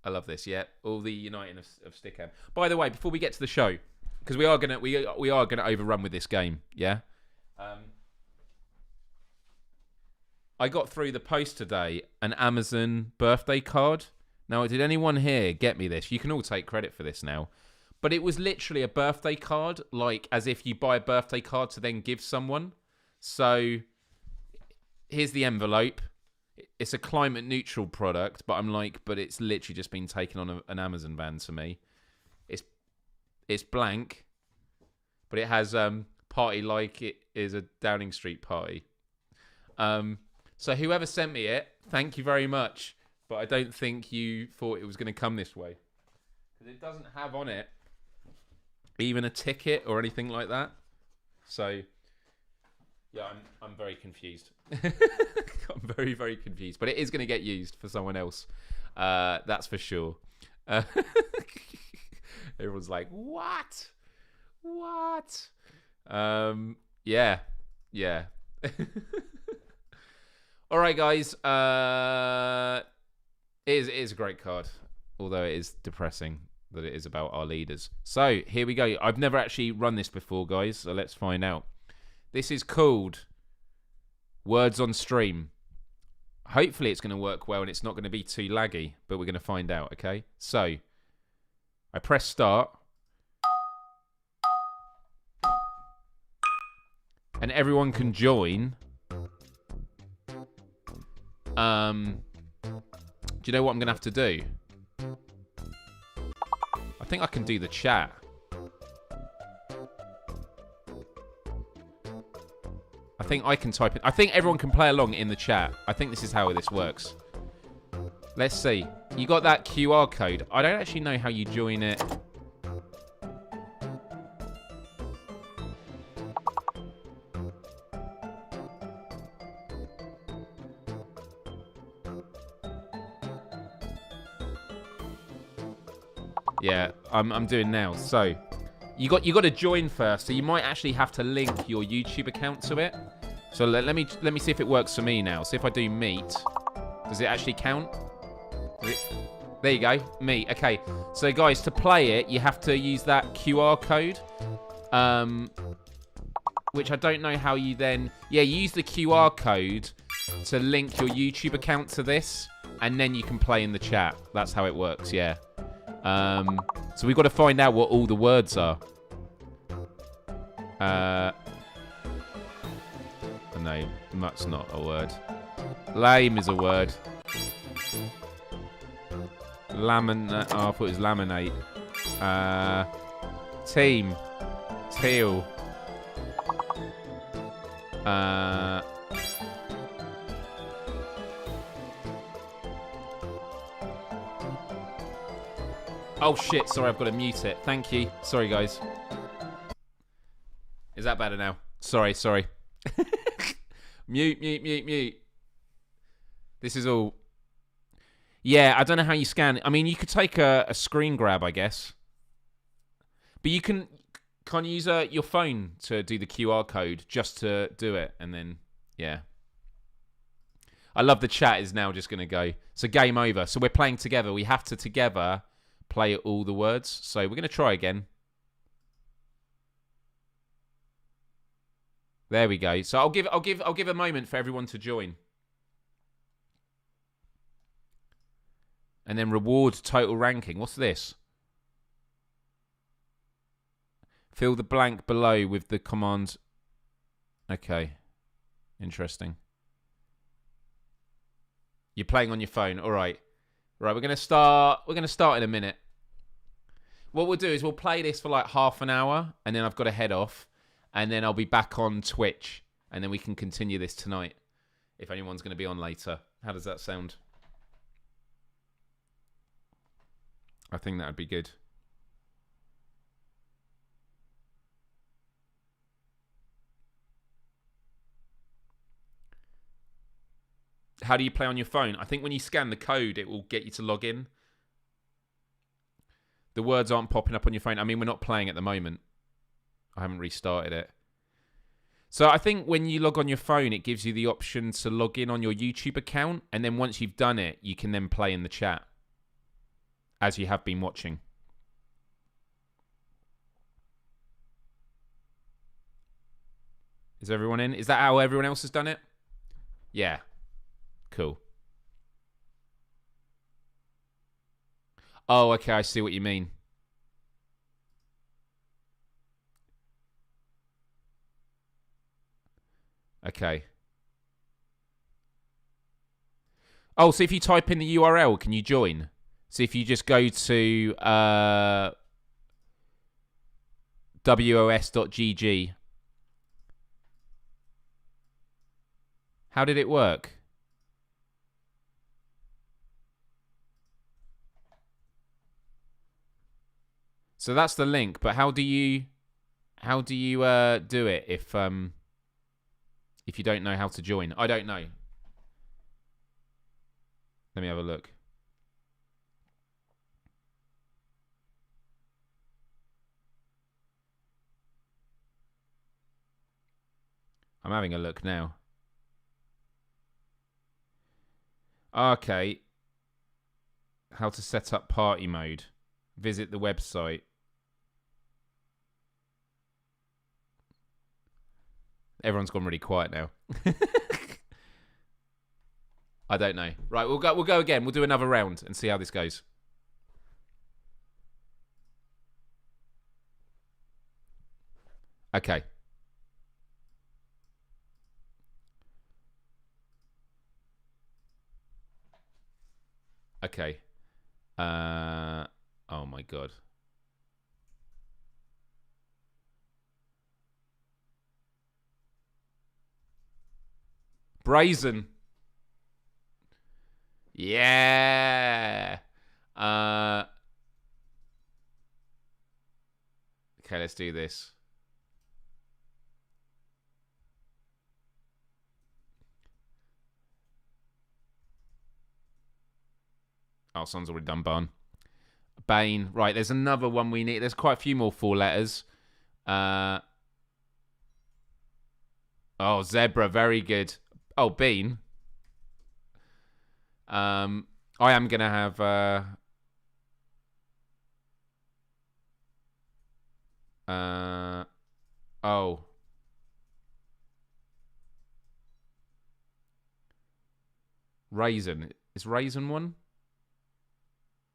I love this. Yeah, all the uniting of Stickam. By the way, before we get to the show, because we are gonna overrun with this game. Yeah. I got through the post today an Amazon birthday card. Now, did anyone here get me this? You can all take credit for this now. But it was literally a birthday card, like as if you buy a birthday card to then give someone. So here's the envelope. It's a climate neutral product, but but it's literally just been taken on an Amazon van to me. It's blank, but it has party like it is a Downing Street party. So whoever sent me it, thank you very much. But I don't think you thought it was going to come this way, because it doesn't have on it even a ticket or anything like that. So, yeah, I'm very confused. I'm very, very confused. But it is going to get used for someone else. That's for sure. Everyone's like, what? What? Yeah. Yeah. All right, guys. It is a great card, although it is depressing that it is about our leaders. So here we go. I've never actually run this before, guys, so let's find out. This is called Words on Stream. Hopefully it's going to work well and it's not going to be too laggy, but we're going to find out, okay? So I press start. And everyone can join. Do you know what I'm going to have to do? I think I can do the chat. I think I can type it. I think everyone can play along in the chat. I think this is how this works. Let's see. You got that QR code. I don't actually know how you join it. Yeah, I'm doing now. So, you got to join first. So you might actually have to link your YouTube account to it. So let me see if it works for me now. So if I do meet, does it actually count? There you go, meet. Okay. So guys, to play it, you have to use that QR code. Which I don't know how you then. Yeah, you use the QR code to link your YouTube account to this, and then you can play in the chat. That's how it works. Yeah. So we've got to find out what all the words are. No, that's not a word. Lame is a word. Laminate. Oh, I thought it was laminate. Team. Teal. Oh shit, sorry, I've got to mute it. Thank you. Sorry, guys. Is that better now? Sorry. Mute. This is all... Yeah, I don't know how you scan it. I mean, you could take a screen grab, I guess. But you can't use your phone to do the QR code just to do it. And then, yeah. I love the chat is now just going to go. So game over. So we're playing together. We have to together play all the words. So we're going to try again. There we go. So I'll give a moment for everyone to join. And then reward total ranking. What's this? Fill the blank below with the command. Okay. Interesting. You're playing on your phone. All right. Right, we're going to start in a minute. What we'll do is we'll play this for like half an hour, and then I've got to head off, and then I'll be back on Twitch, and then we can continue this tonight if anyone's going to be on later. How does that sound? I think that would be good. How do you play on your phone? I think when you scan the code, it will get you to log in. The words aren't popping up on your phone. I mean, we're not playing at the moment. I haven't restarted it. So I think when you log on your phone, it gives you the option to log in on your YouTube account. And then once you've done it, you can then play in the chat as you have been watching. Is everyone in? Is that how everyone else has done it? Yeah. Cool. Oh, okay. I see what you mean. Okay. Oh, so if you type in the URL, can you join? So if you just go to wos.gg. How did it work? So that's the link. But how do you do it if you don't know how to join? I don't know. Let me have a look. I'm having a look now. Okay. How to set up party mode. Visit the website. Everyone's gone really quiet now. I don't know. Right, we'll go again. We'll do another round and see how this goes. Okay. Okay. Oh my god. Brazen. Yeah. Okay, let's do this. Oh, someone's already done Barn. Bane. Right, there's another one we need. There's quite a few more 4 letters. Oh, Zebra. Very good. Oh, Bean. I am going to have... oh. Raisin. Is Raisin one?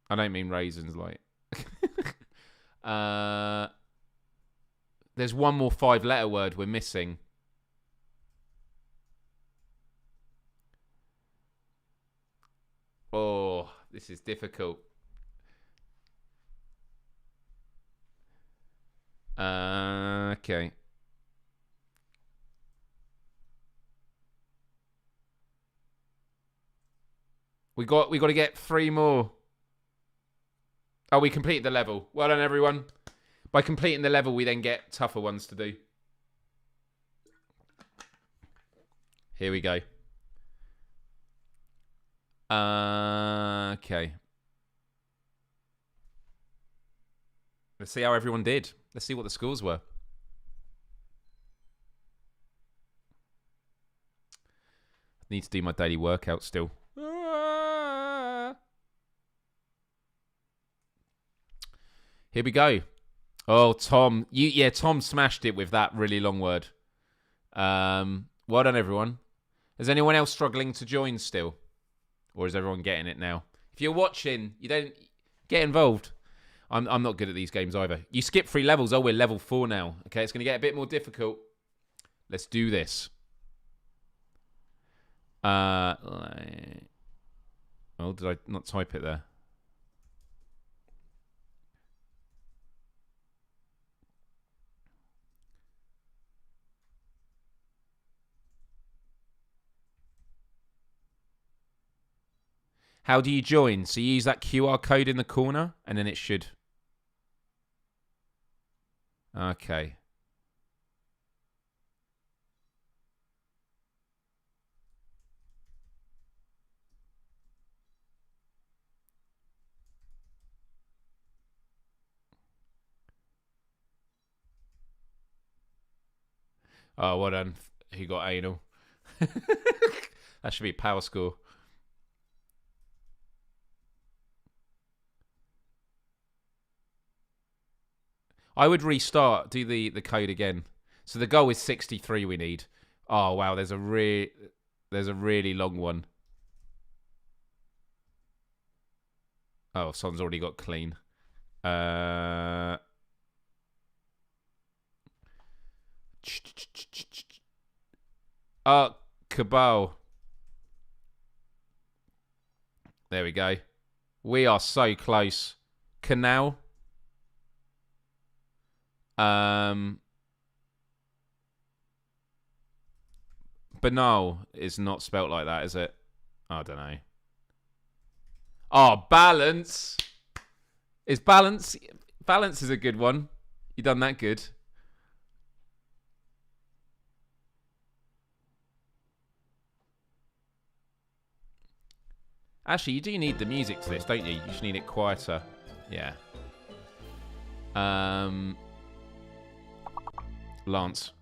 I don't mean raisins, like. There's one more 5-letter word we're missing. Oh, this is difficult. Okay. We got to get 3 more. Oh, we completed the level. Well done, everyone. By completing the level, we then get tougher ones to do. Here we go. Okay. Let's see how everyone did. Let's see what the scores were. I need to do my daily workout still. Here we go. Oh, Tom. Tom smashed it with that really long word. Well done, everyone. Is anyone else struggling to join still? Or is everyone getting it now? If you're watching, you don't get involved. I'm not good at these games either. You skip 3 levels. Oh, we're level 4 now. Okay, it's going to get a bit more difficult. Let's do this. Oh, did I not type it there? How do you join? So you use that QR code in the corner, and then it should... Okay. Oh, well done. Who got anal? That should be power score. I would restart, do the code again. So the goal is 63 we need. Oh, wow, there's a really long one. Oh, someone's already got clean. Cabal. There we go. We are so close. Canal. Banal is not spelt like that, is it? I don't know. Oh, balance. Is balance Balance is a good one. You done that good. Actually, you do need the music to this, don't you? You just need it quieter. Yeah. Lance.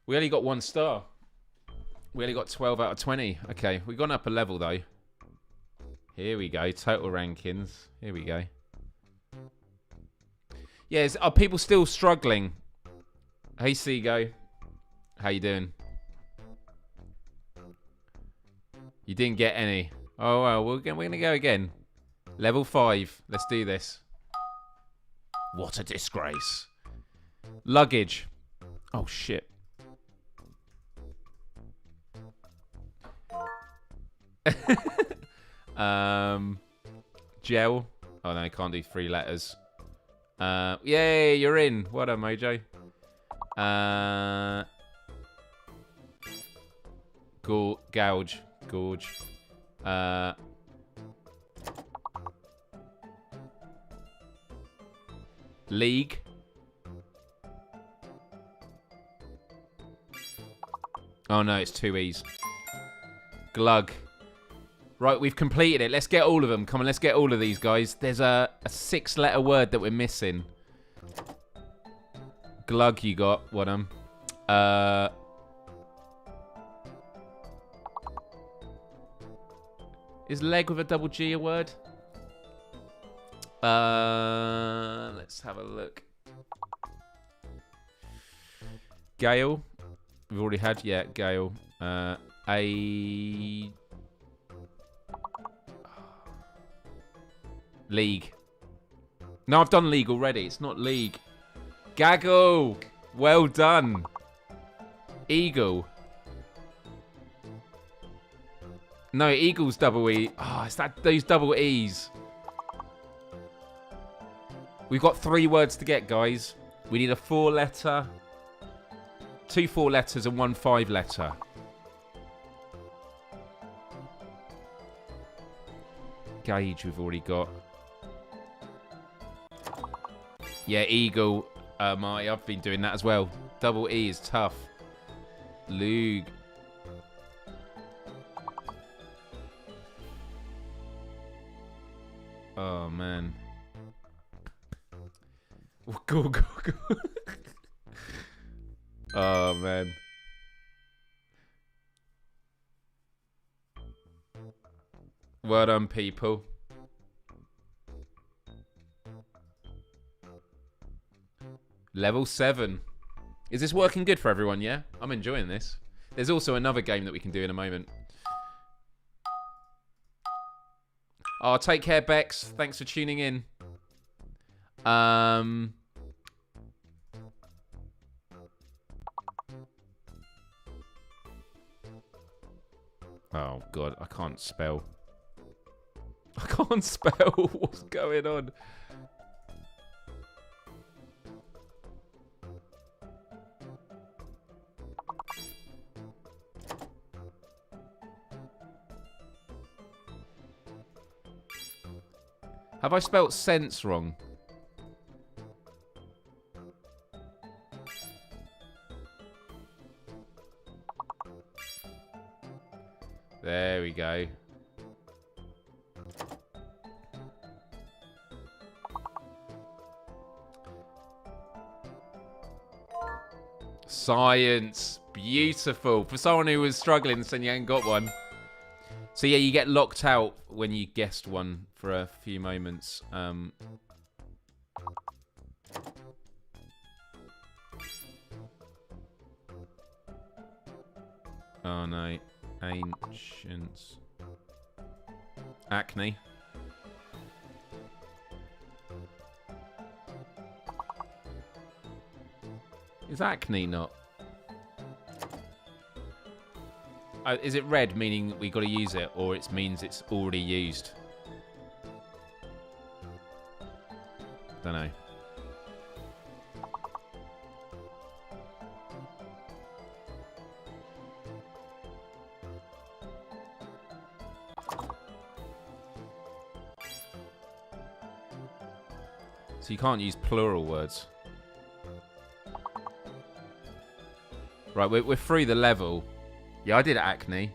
We only got 1 star. We only got 12 out of 20. Okay, we've gone up a level, though. Here we go. Total rankings. Here we go. Yes, are people still struggling? Hey, Seago. How you doing? You didn't get any. Oh, well, we're going to go again. Level 5. Let's do this. What a disgrace. Luggage. Oh, shit. Gel. Oh, no, I can't do 3 letters. Yay, you're in. What a Mojo. Gouge. Gorge. League. Oh no, it's 2 E's. Glug. Right, we've completed it. Let's get all of them. Come on, let's get all of these, guys. There's a 6-letter word that we're missing. Glug, you got one of them. Is leg with a double G a word? Let's have a look. Gale. We've already had, yeah, Gale. League. No, I've done league already. It's not league. Gaggle. Well done. Eagle. No, eagle's double E. Oh, it's those double E's. We've got 3 words to get, guys. We need a 4-letter, 2 4-letters, and 1 5-letter. Gauge we've already got. Yeah, eagle. Marty, I've been doing that as well. Double E is tough. Lug. Oh, man. Go. Oh, man. Well done, people. Level 7. Is this working good for everyone, yeah? I'm enjoying this. There's also another game that we can do in a moment. Oh, take care, Bex. Thanks for tuning in. Oh, God. I can't spell. I can't spell. What's going on? Have I spelt sense wrong? There we go. Science. Beautiful. For someone who was struggling saying you ain't got one. So yeah, you get locked out when you guessed one for a few moments. Oh no. Ancients. Acne. Is acne not? Is it red, meaning we got to use it, or it means it's already used? Don't know. So you can't use plural words. Right, we're through the level. Yeah, I did acne.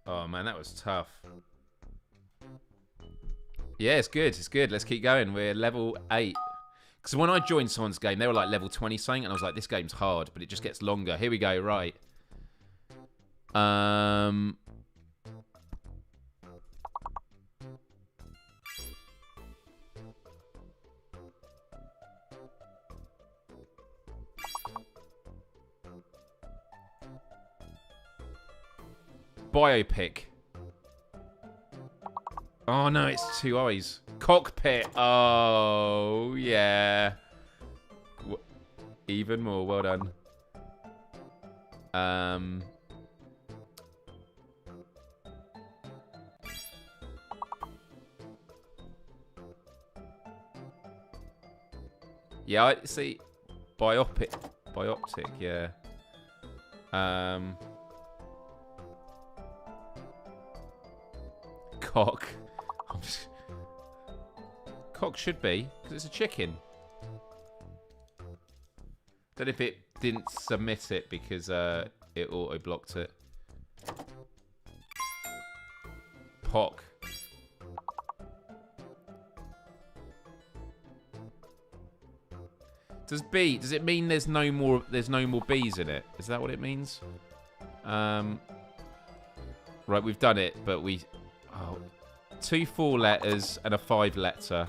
Oh, man, that was tough. Yeah, it's good. It's good. Let's keep going. We're level 8. Because when I joined someone's game, they were like level 20 something, and I was like, this game's hard, but it just gets longer. Here we go. Right. Biopic. Oh, no, it's 2 I's. Cockpit. Oh, yeah. Even more. Well done. Yeah, I see. Bioptic, yeah. Cock. Cock should be, because it's a chicken. Don't know if it didn't submit it because it auto-blocked it. Pock. Does it mean there's no more B's in it? Is that what it means? Right, we've done it, but 2 4 letters and a 5 letter.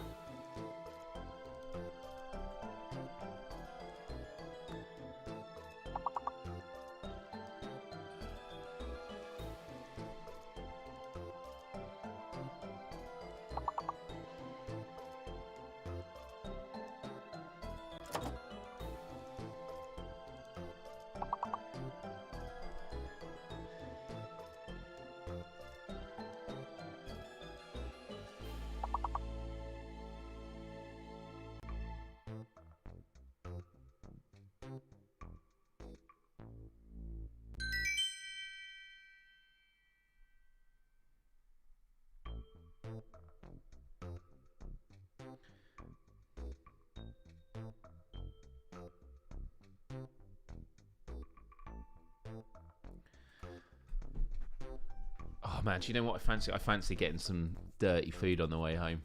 Oh man, do you know what I fancy? I fancy getting some dirty food on the way home.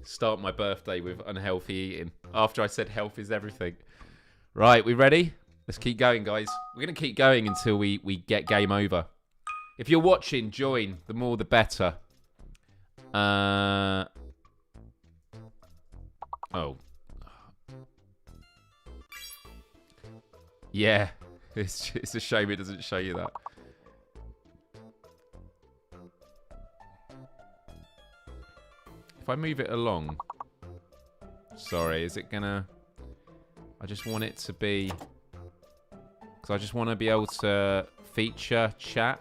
Start my birthday with unhealthy eating. After I said health is everything. Right, we ready? Let's keep going, guys. We're going to keep going until we get game over. If you're watching, join. The more, the better. Oh. Yeah. It's a shame it doesn't show you that. If I move it along... Sorry, is it gonna... I just want it to be... Because I just want to be able to feature chat.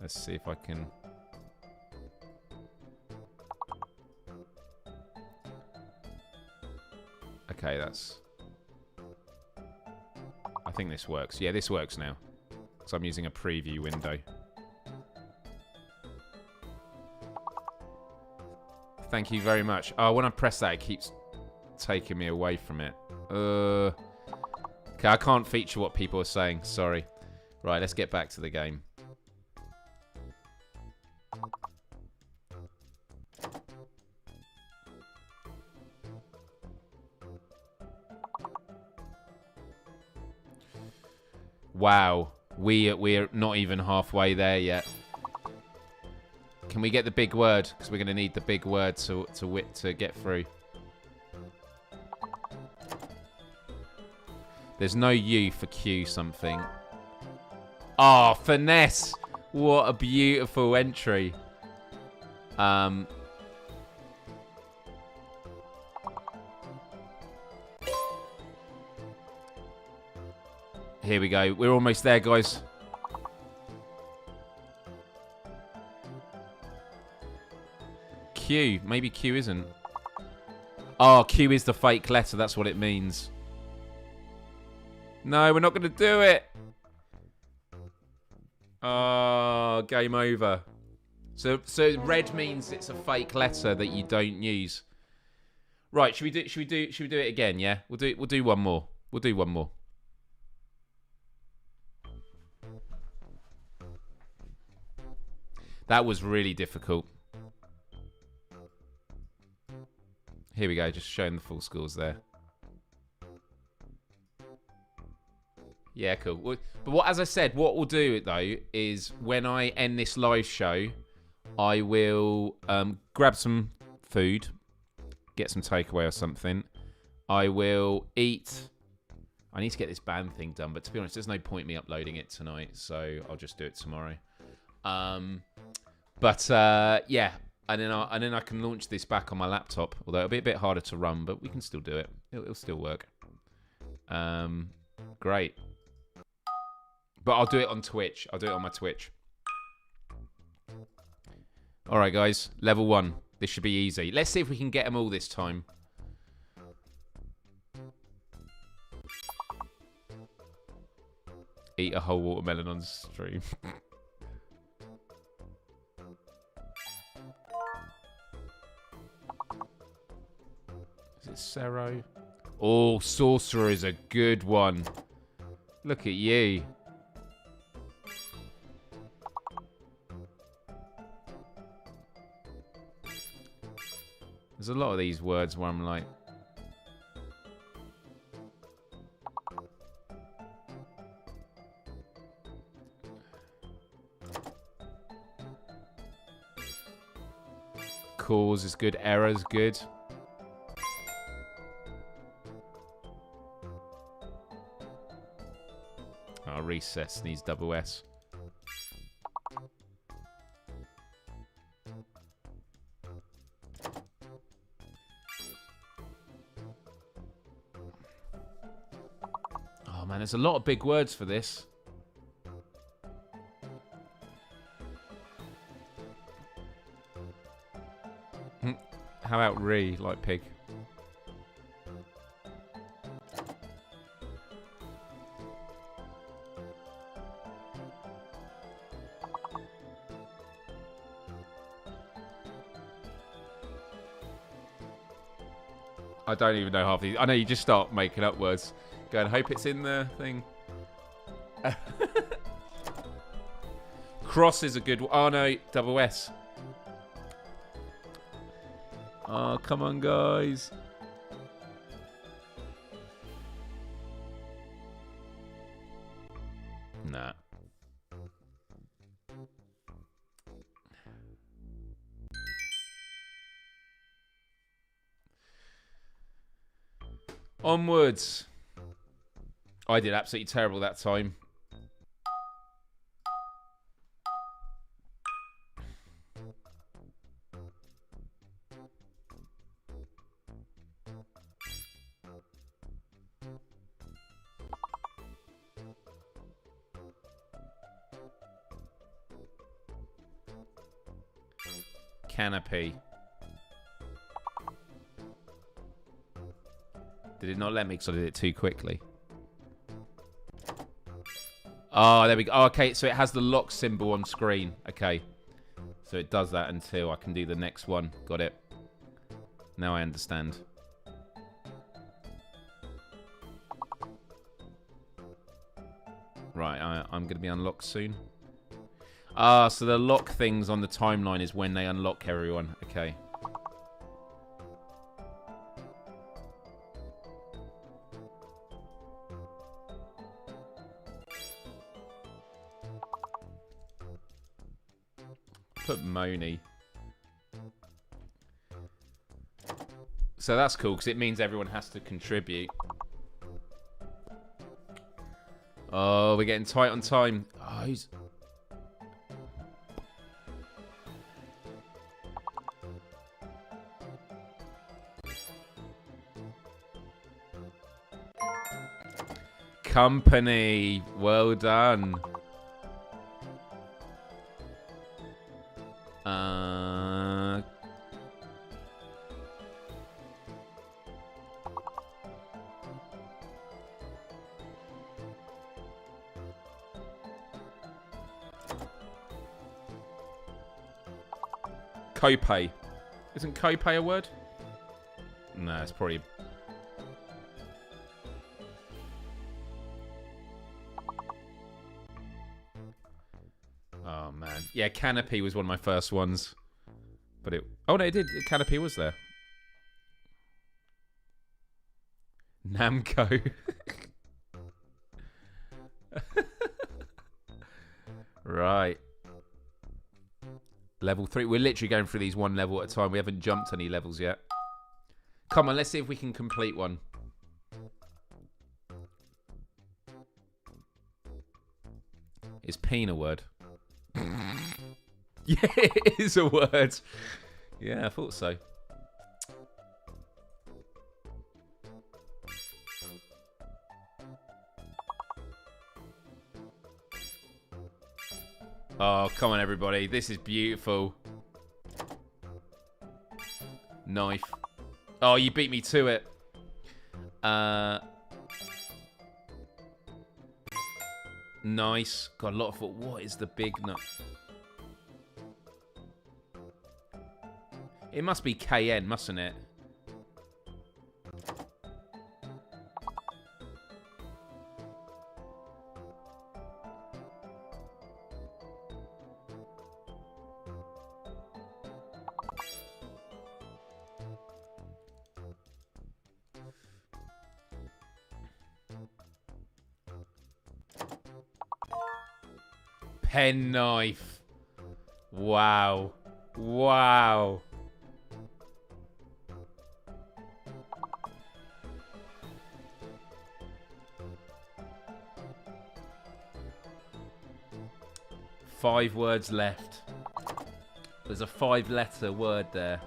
Let's see if I can... Okay, that's... I think this works. Yeah, this works now. So I'm using a preview window. Thank you very much. Oh, when I press that, it keeps taking me away from it. Okay, I can't feature what people are saying. Sorry. Right, let's get back to the game. Wow. We're not even halfway there yet. Can we get the big word? Because we're going to need the big word to get through. There's no U for Q something. Oh, finesse. What a beautiful entry. Here we go. We're almost there, guys. Q. Maybe Q isn't. Oh, Q is the fake letter. That's what it means. No, we're not going to do it. Oh, game over. So red means it's a fake letter that you don't use. Right, should we do it again, yeah? We'll do one more. We'll do one more. That was really difficult. Here we go, just showing the full scores there. Yeah, cool. But as I said, what we'll do though is when I end this live show, I will grab some food, get some takeaway or something. I will eat. I need to get this band thing done, but to be honest, there's no point me uploading it tonight, so I'll just do it tomorrow. Yeah, and then I can launch this back on my laptop. Although it'll be a bit harder to run, but we can still do it. It'll still work. Great. But I'll do it on Twitch. I'll do it on my Twitch. All right, guys. Level 1. This should be easy. Let's see if we can get them all this time. Eat a whole watermelon on stream. Is it Cero? Oh, Sorcerer is a good one. Look at you. There's a lot of these words where I'm like... Cause is good. Error is good. Oh, recess needs double S. Oh man, there's a lot of big words for this. How about re, like pig? I don't even know half these. I know you just start making up words. Go and hope it's in the thing. Cross is a good one. Oh no, double S. Oh, come on, guys. Nah. Onwards. I did absolutely terrible that time. Canopy. Did it not let me because I did it too quickly? Oh, there we go. Oh, okay, so it has the lock symbol on screen. Okay. So it does that until I can do the next one. Got it. Now I understand. Right, I'm going to be unlocked soon. Ah, so the lock things on the timeline is when they unlock everyone. Okay. Put Moni. So that's cool because it means everyone has to contribute. Oh, we're getting tight on time. Oh, he's... Company. Well done. Copay. Isn't copay a word? No, it's probably... Oh, man. Yeah, Canopy was one of my first ones. But it... Oh, no, it did. Canopy was there. Namco. Right. Level 3. We're literally going through these one level at a time. We haven't jumped any levels yet. Come on, let's see if we can complete one. Is peen a word? Yeah, it is a word. Yeah, I thought so. Oh, come on, everybody. This is beautiful. Knife. Oh, you beat me to it. Nice. Got a lot of thought. What is the big nut? It must be KN, mustn't it? Penknife. Wow. Wow. Five words left. There's a 5-letter word there.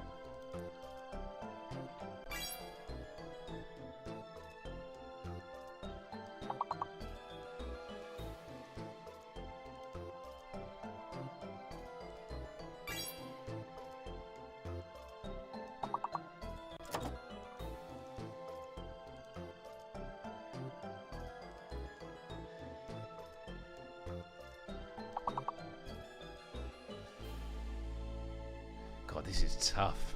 God, this is tough.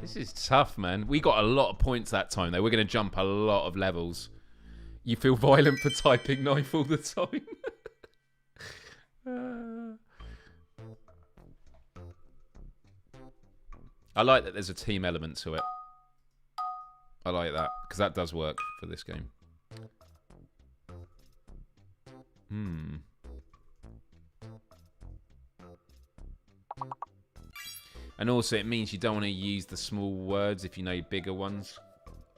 This is tough, man. We got a lot of points that time, though. We're going to jump a lot of levels. You feel violent for typing knife all the time. I like that there's a team element to it. I like that, because that does work for this game. And also, it means you don't want to use the small words if you know bigger ones.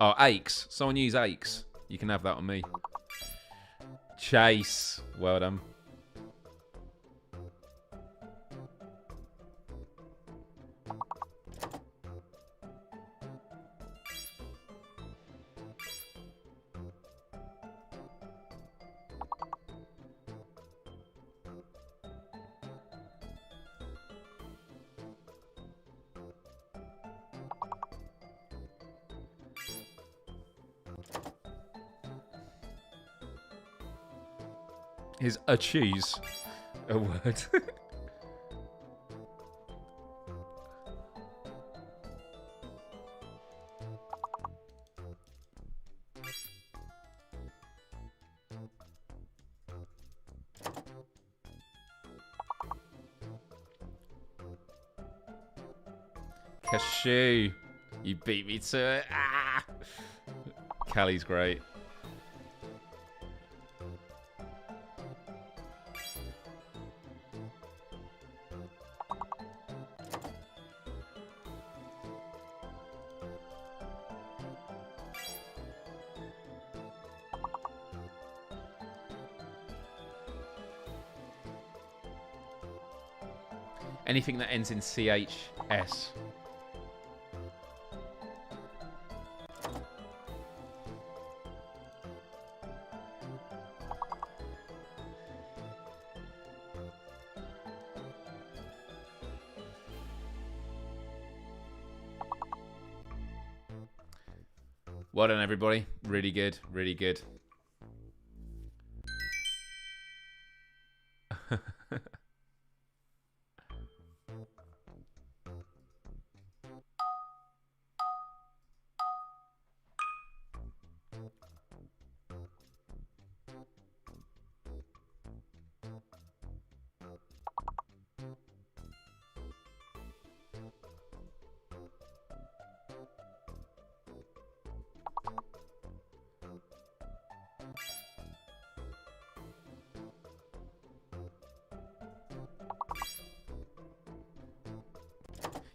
Oh, aches. Someone use aches. You can have that on me. Chase. Well done. Is a cheese a word? Cashew. You beat me to it. Ah! Callie's great. Anything that ends in CHS. Well done, everybody. Really good. Really good.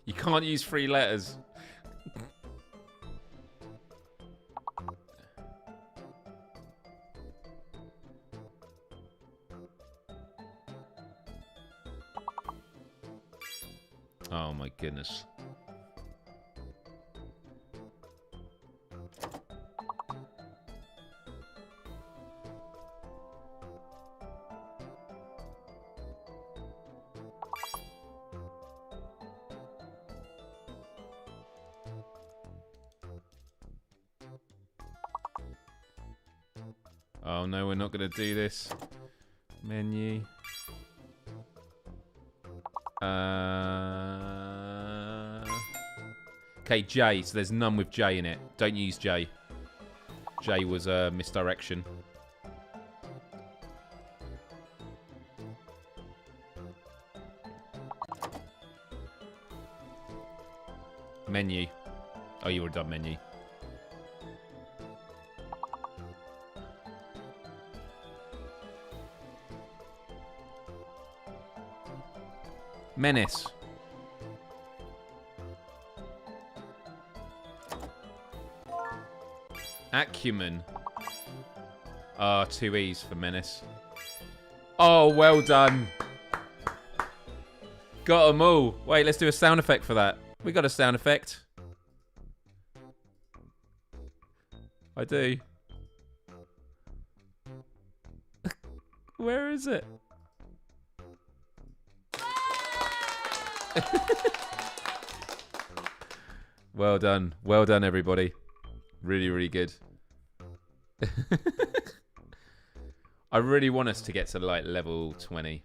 You can't use 3 letters. Oh my goodness. Oh no, we're not going to do this. Menu. Okay, J. So there's none with J in it. Don't use J. J was a misdirection. Menu. Oh, you would have done menu. Menace. Acumen. 2 E's for menace. Oh, well done. Got them all. Wait, let's do a sound effect for that. We got a sound effect. I do. Where is it? Well done. Well done, everybody. Really, really good. I really want us to get to like level 20.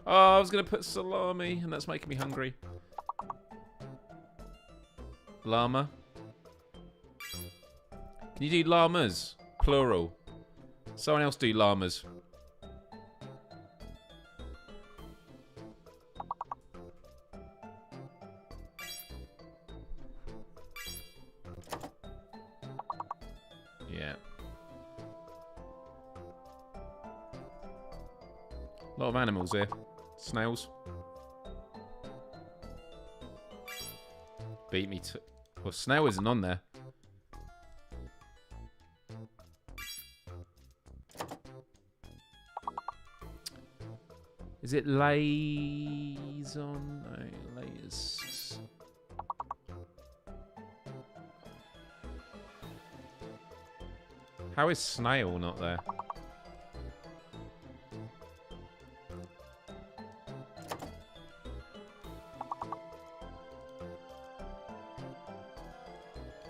Oh, I was going to put salami, and that's making me hungry. Llama. Can you do llamas? Plural. Someone else do llamas. Yeah. A lot of animals here. Snails. Beat me to... Well, snail isn't on there. Is it lays on? No, lays. How is snail not there?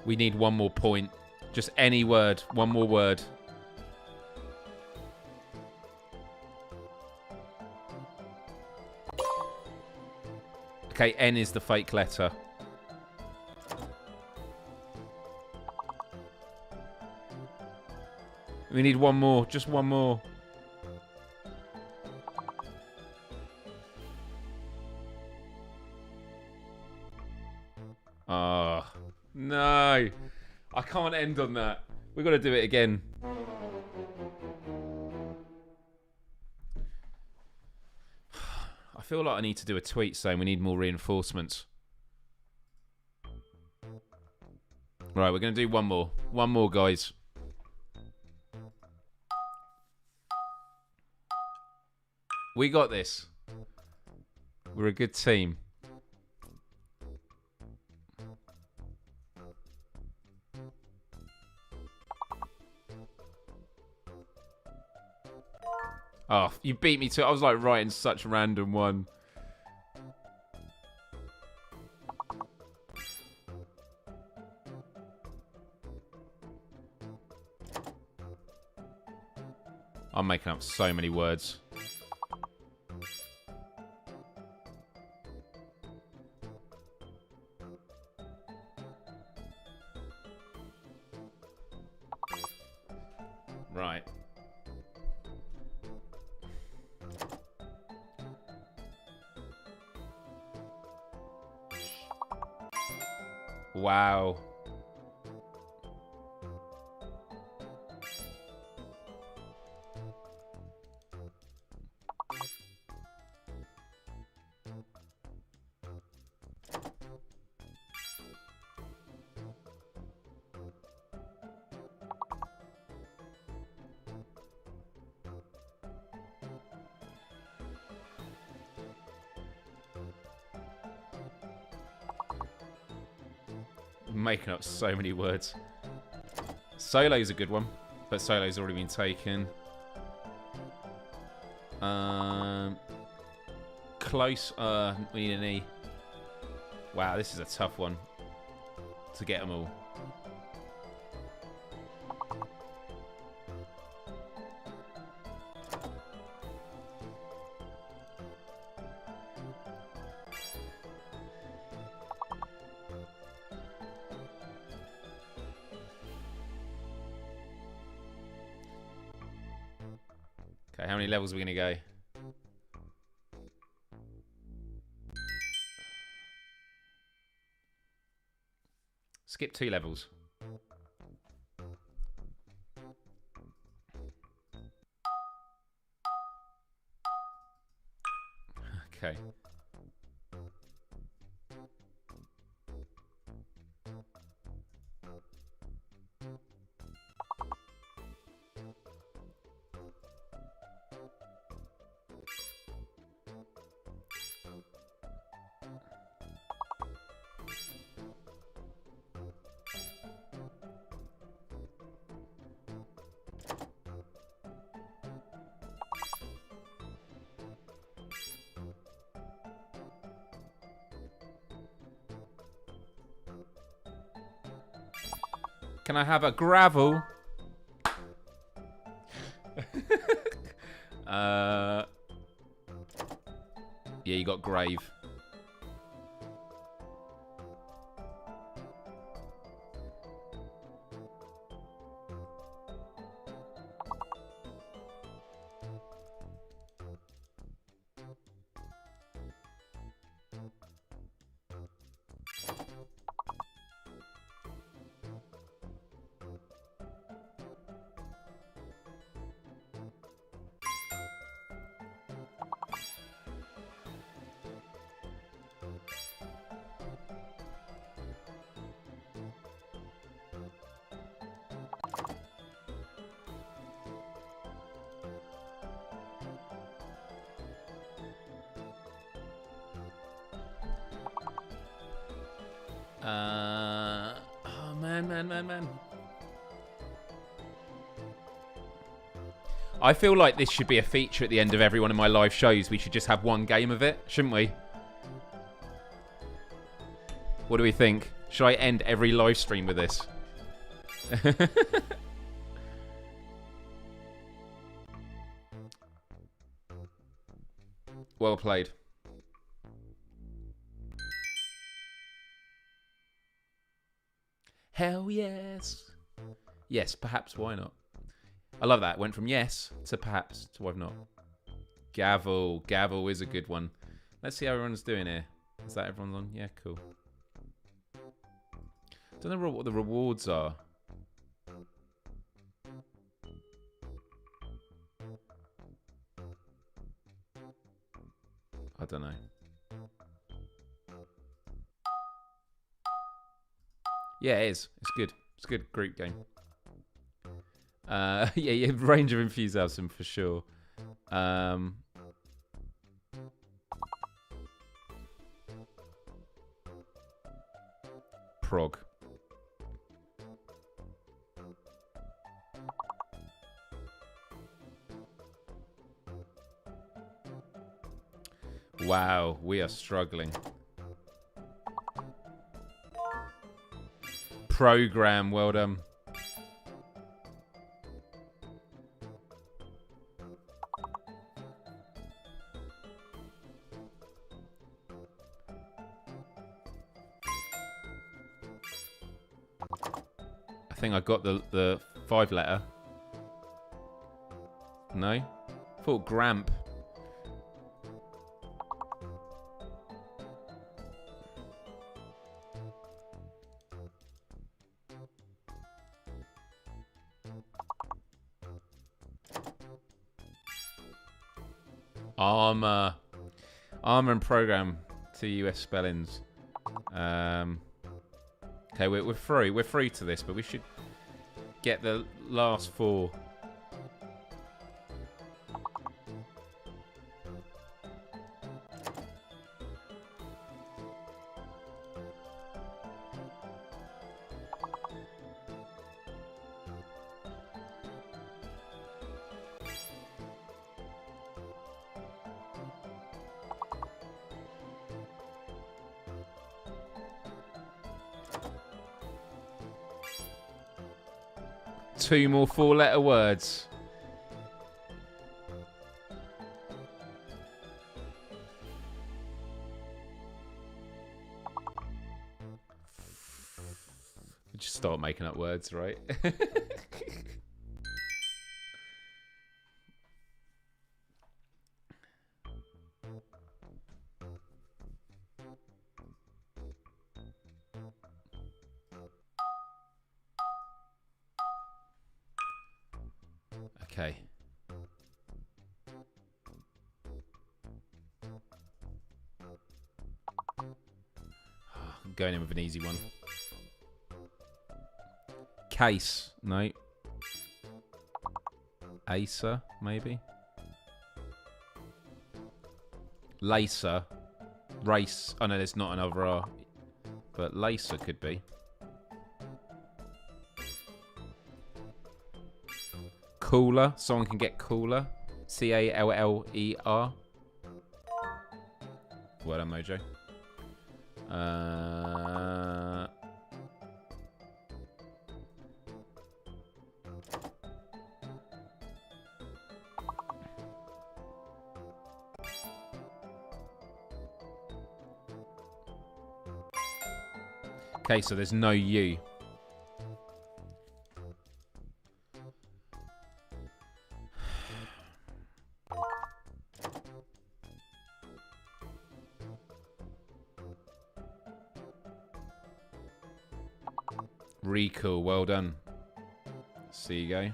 We need one more point. Just any word. One more word. Okay, N is the fake letter. We need one more. Just one more. Ah. No. I can't end on that. We've got to do it again. I feel like I need to do a tweet saying we need more reinforcements. Right, we're going to do one more. One more, guys. We got this. We're a good team. Oh, you beat me to it. I was like writing such a random one. I'm making up so many words. Right. Wow. I'm making up so many words. Solo's a good one, but Solo's already been taken. Close. We need an E. Wow, this is a tough one to get them all. Okay, how many levels are we going to go? Skip 2 levels. Okay. Can I have a gravel? Yeah, you got grave. Oh, man. I feel like this should be a feature at the end of every one of my live shows. We should just have one game of it, shouldn't we? What do we think? Should I end every live stream with this? Well played. Hell yes. Yes, perhaps, why not? I love that. Went from yes to perhaps to why not. Gavel. Gavel is a good one. Let's see how everyone's doing here. Is that everyone's on? Yeah, cool. Don't know what the rewards are. I don't know. Yeah, it is. It's good. It's a good group game. Yeah, range of enthusiasm for sure. prog. Wow, we are struggling. Program, well done. I think I got the 5-letter. No? Thought Gramp. Armor. Armor and program. 2 US spellings. Okay, we're free. We're free to this, but we should get the last 4. Two more 4-letter words. Just start making up words, right? Okay. I'm going in with an easy one. Case. No. Acer, maybe. Lacer. Race. Oh no, there's not another R. But Lacer could be. Cooler. Someone can get cooler. C-A-L-L-E-R. Well done, Mojo. Okay, so there's no U. Recall, well done. See you go.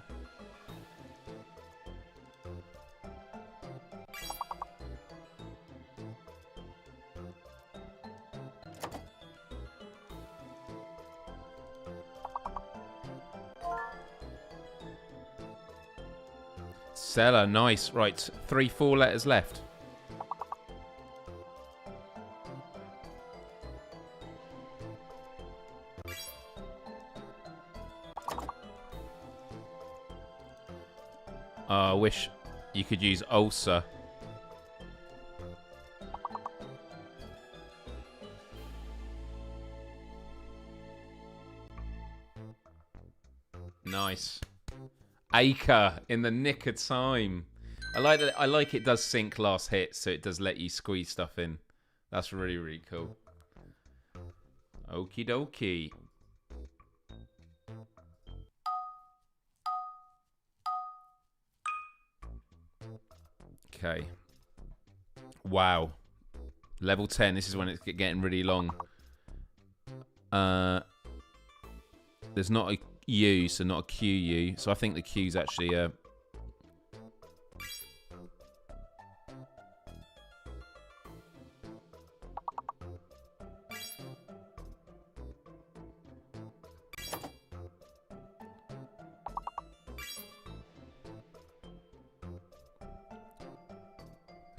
Seller, nice. Right, 3 4-letters left. I wish you could use ulcer. Nice. Acre in the nick of time. I like that. I like it does sync last hit, so it does let you squeeze stuff in. That's really, really cool. Okie dokie. Okay. Wow. Level 10. This is when it's getting really long. There's not a U, so not a QU. So I think the Q's actually a...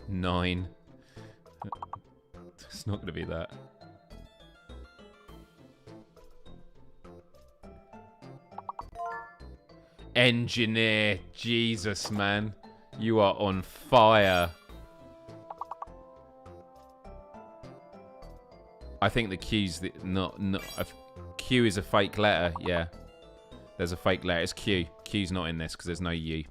Nine. It's not going to be that. Engineer. Jesus, man. You are on fire. I think the Q's not Q is a fake letter. Yeah. There's a fake letter. It's Q. Q's not in this because there's no U.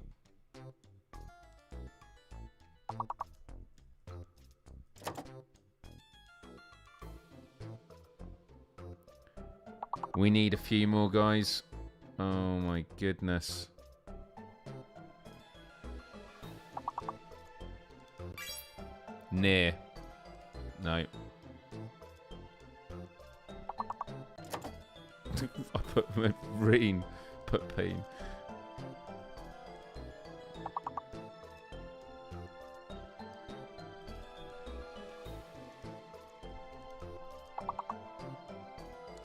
We need a few more guys. Oh my goodness. Near. No. I put Reen. Put Peen.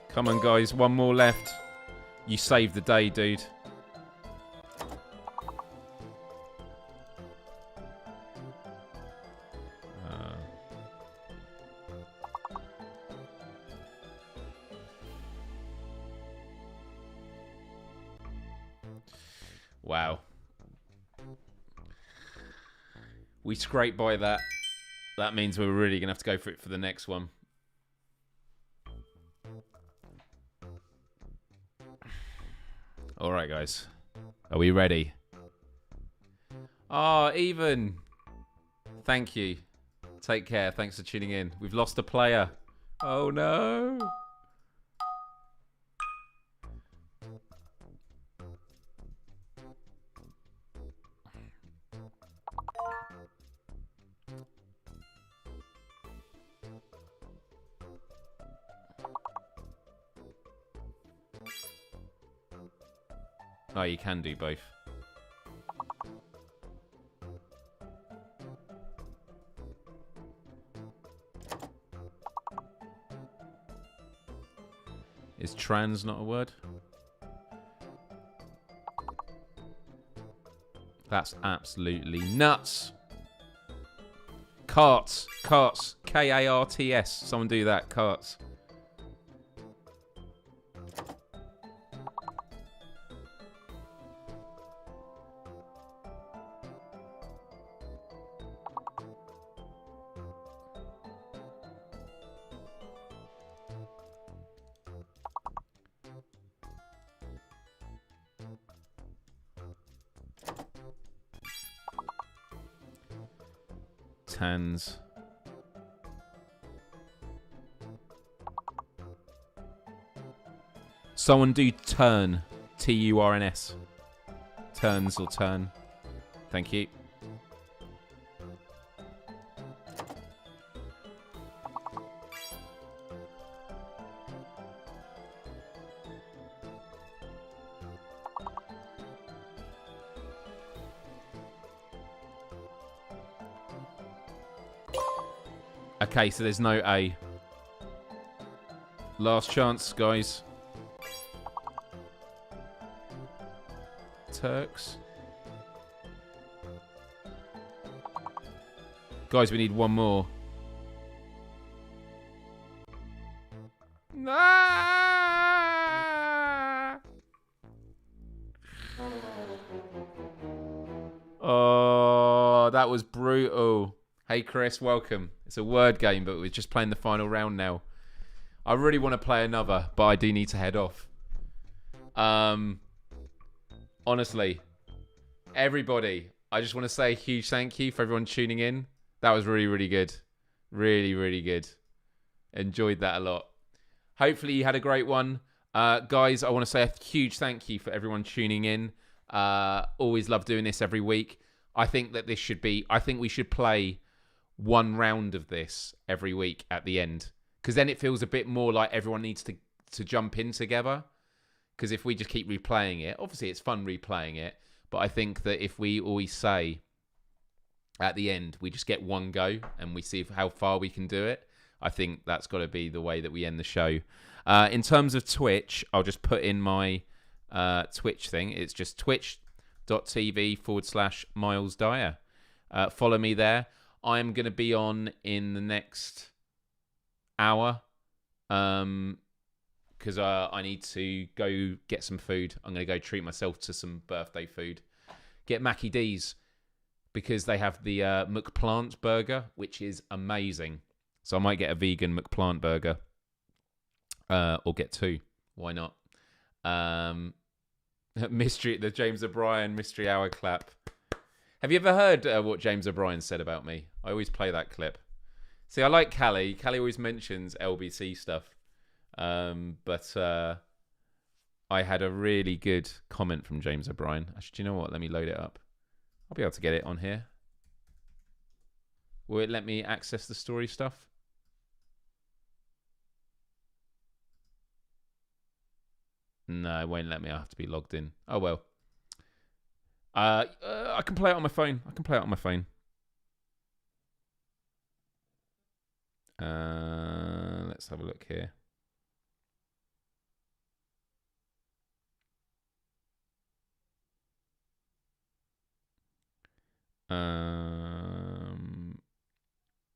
Come on, guys. One more left. You saved the day, dude. Wow. We scraped by that. That means we're really going to have to go for it for the next one. All right, guys. Are we ready? Oh, even. Thank you. Take care. Thanks for tuning in. We've lost a player. Oh, no. Oh, you can do both. Is trans not a word? That's absolutely nuts. Carts. Carts. K-A-R-T-S. Someone do that. Carts. Tans. Someone do turn. T-U-R-N-S. Turns or turn. Thank you. Okay, so there's no A. Last chance, guys. Turks. Guys, we need one more. Ah! Oh, that was brutal. Hey, Chris, welcome. It's a word game, but we're just playing the final round now. I really want to play another, but I do need to head off. Honestly, everybody, I just want to say a huge thank you for everyone tuning in. That was really, really good. Really, really good. Enjoyed that a lot. Hopefully you had a great one. Guys, I want to say a huge thank you for everyone tuning in. Always love doing this every week. I think that this should be... I think we should play one round of this every week at the end. Because then it feels a bit more like everyone needs to jump in together. Because if we just keep replaying it... Obviously, it's fun replaying it. But I think that if we always say... At the end, we just get one go. And we see how far we can do it. I think that's got to be the way that we end the show. In terms of Twitch, I'll just put in my Twitch thing. It's just twitch.tv/Myles Dyer. Follow me there. I'm going to be on in the next hour. because I need to go get some food. I'm going to go treat myself to some birthday food. Get Mackie D's because they have the McPlant burger, which is amazing. So I might get a vegan McPlant burger or get two. Why not? The James O'Brien Mystery Hour clap. Have you ever heard what James O'Brien said about me? I always play that clip. See, I like Callie. Callie always mentions LBC stuff. But I had a really good comment from James O'Brien. Actually, do you know what? Let me load it up. I'll be able to get it on here. Will it let me access the story stuff? No, it won't let me. I have to be logged in. Oh, well. I can play it on my phone. Let's have a look here.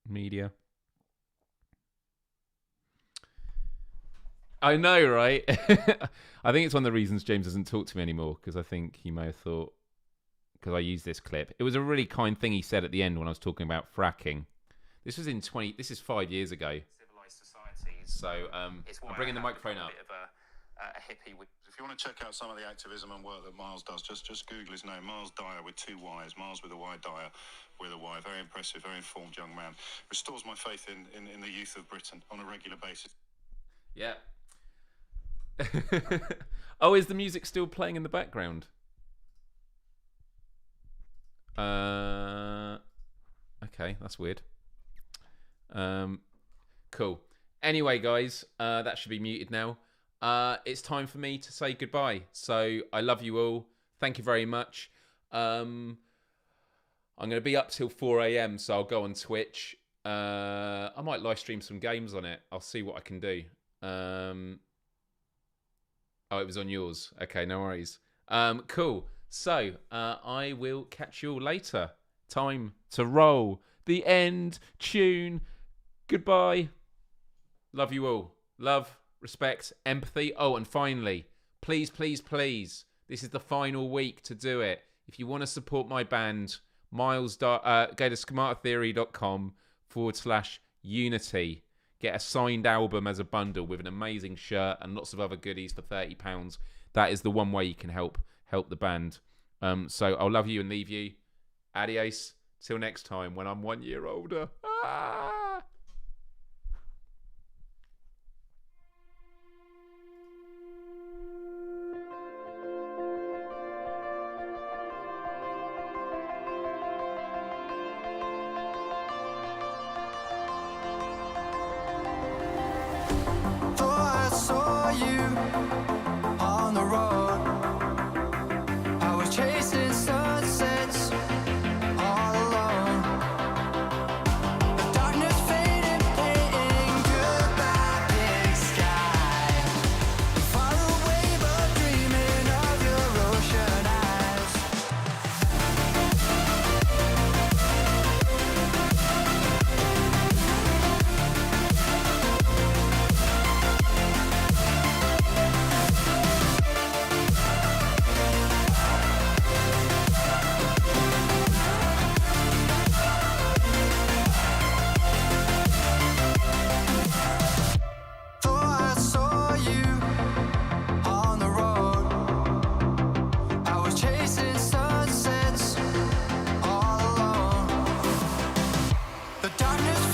Media. I know, right? I think it's one of the reasons James doesn't talk to me anymore, because I think he may have thought, because I used this clip. It was a really kind thing he said at the end when I was talking about fracking. This was this is 5 years ago. Civilized societies. So I'm bringing the microphone up. A hippie with... If you want to check out some of the activism and work that Myles does, just Google his name, Myles Dyer with 2 Y's, Myles with a Y, Dyer with a Y. Very impressive, very informed young man. Restores my faith in the youth of Britain on a regular basis. Yeah. Oh, is the music still playing in the background? Okay, that's weird. Cool. Anyway, guys, that should be muted now. It's time for me to say goodbye. So I love you all. Thank you very much. I'm going to be up till 4 a.m, so I'll go on Twitch. I might live stream some games on it. I'll see what I can do. Oh, it was on yours. Okay, no worries. Cool. So I will catch you all later. Time to roll the end tune. Goodbye. Love you all. Love, respect, empathy. Oh, and finally, please, please, please, this is the final week to do it. If you want to support my band, Myles Dyer, go to smartertheory.com/unity. Get a signed album as a bundle with an amazing shirt and lots of other goodies for £30. That is the one way you can help the band. So I'll love you and leave you. Adios. Till next time when I'm 1 year older. Ah! The darkness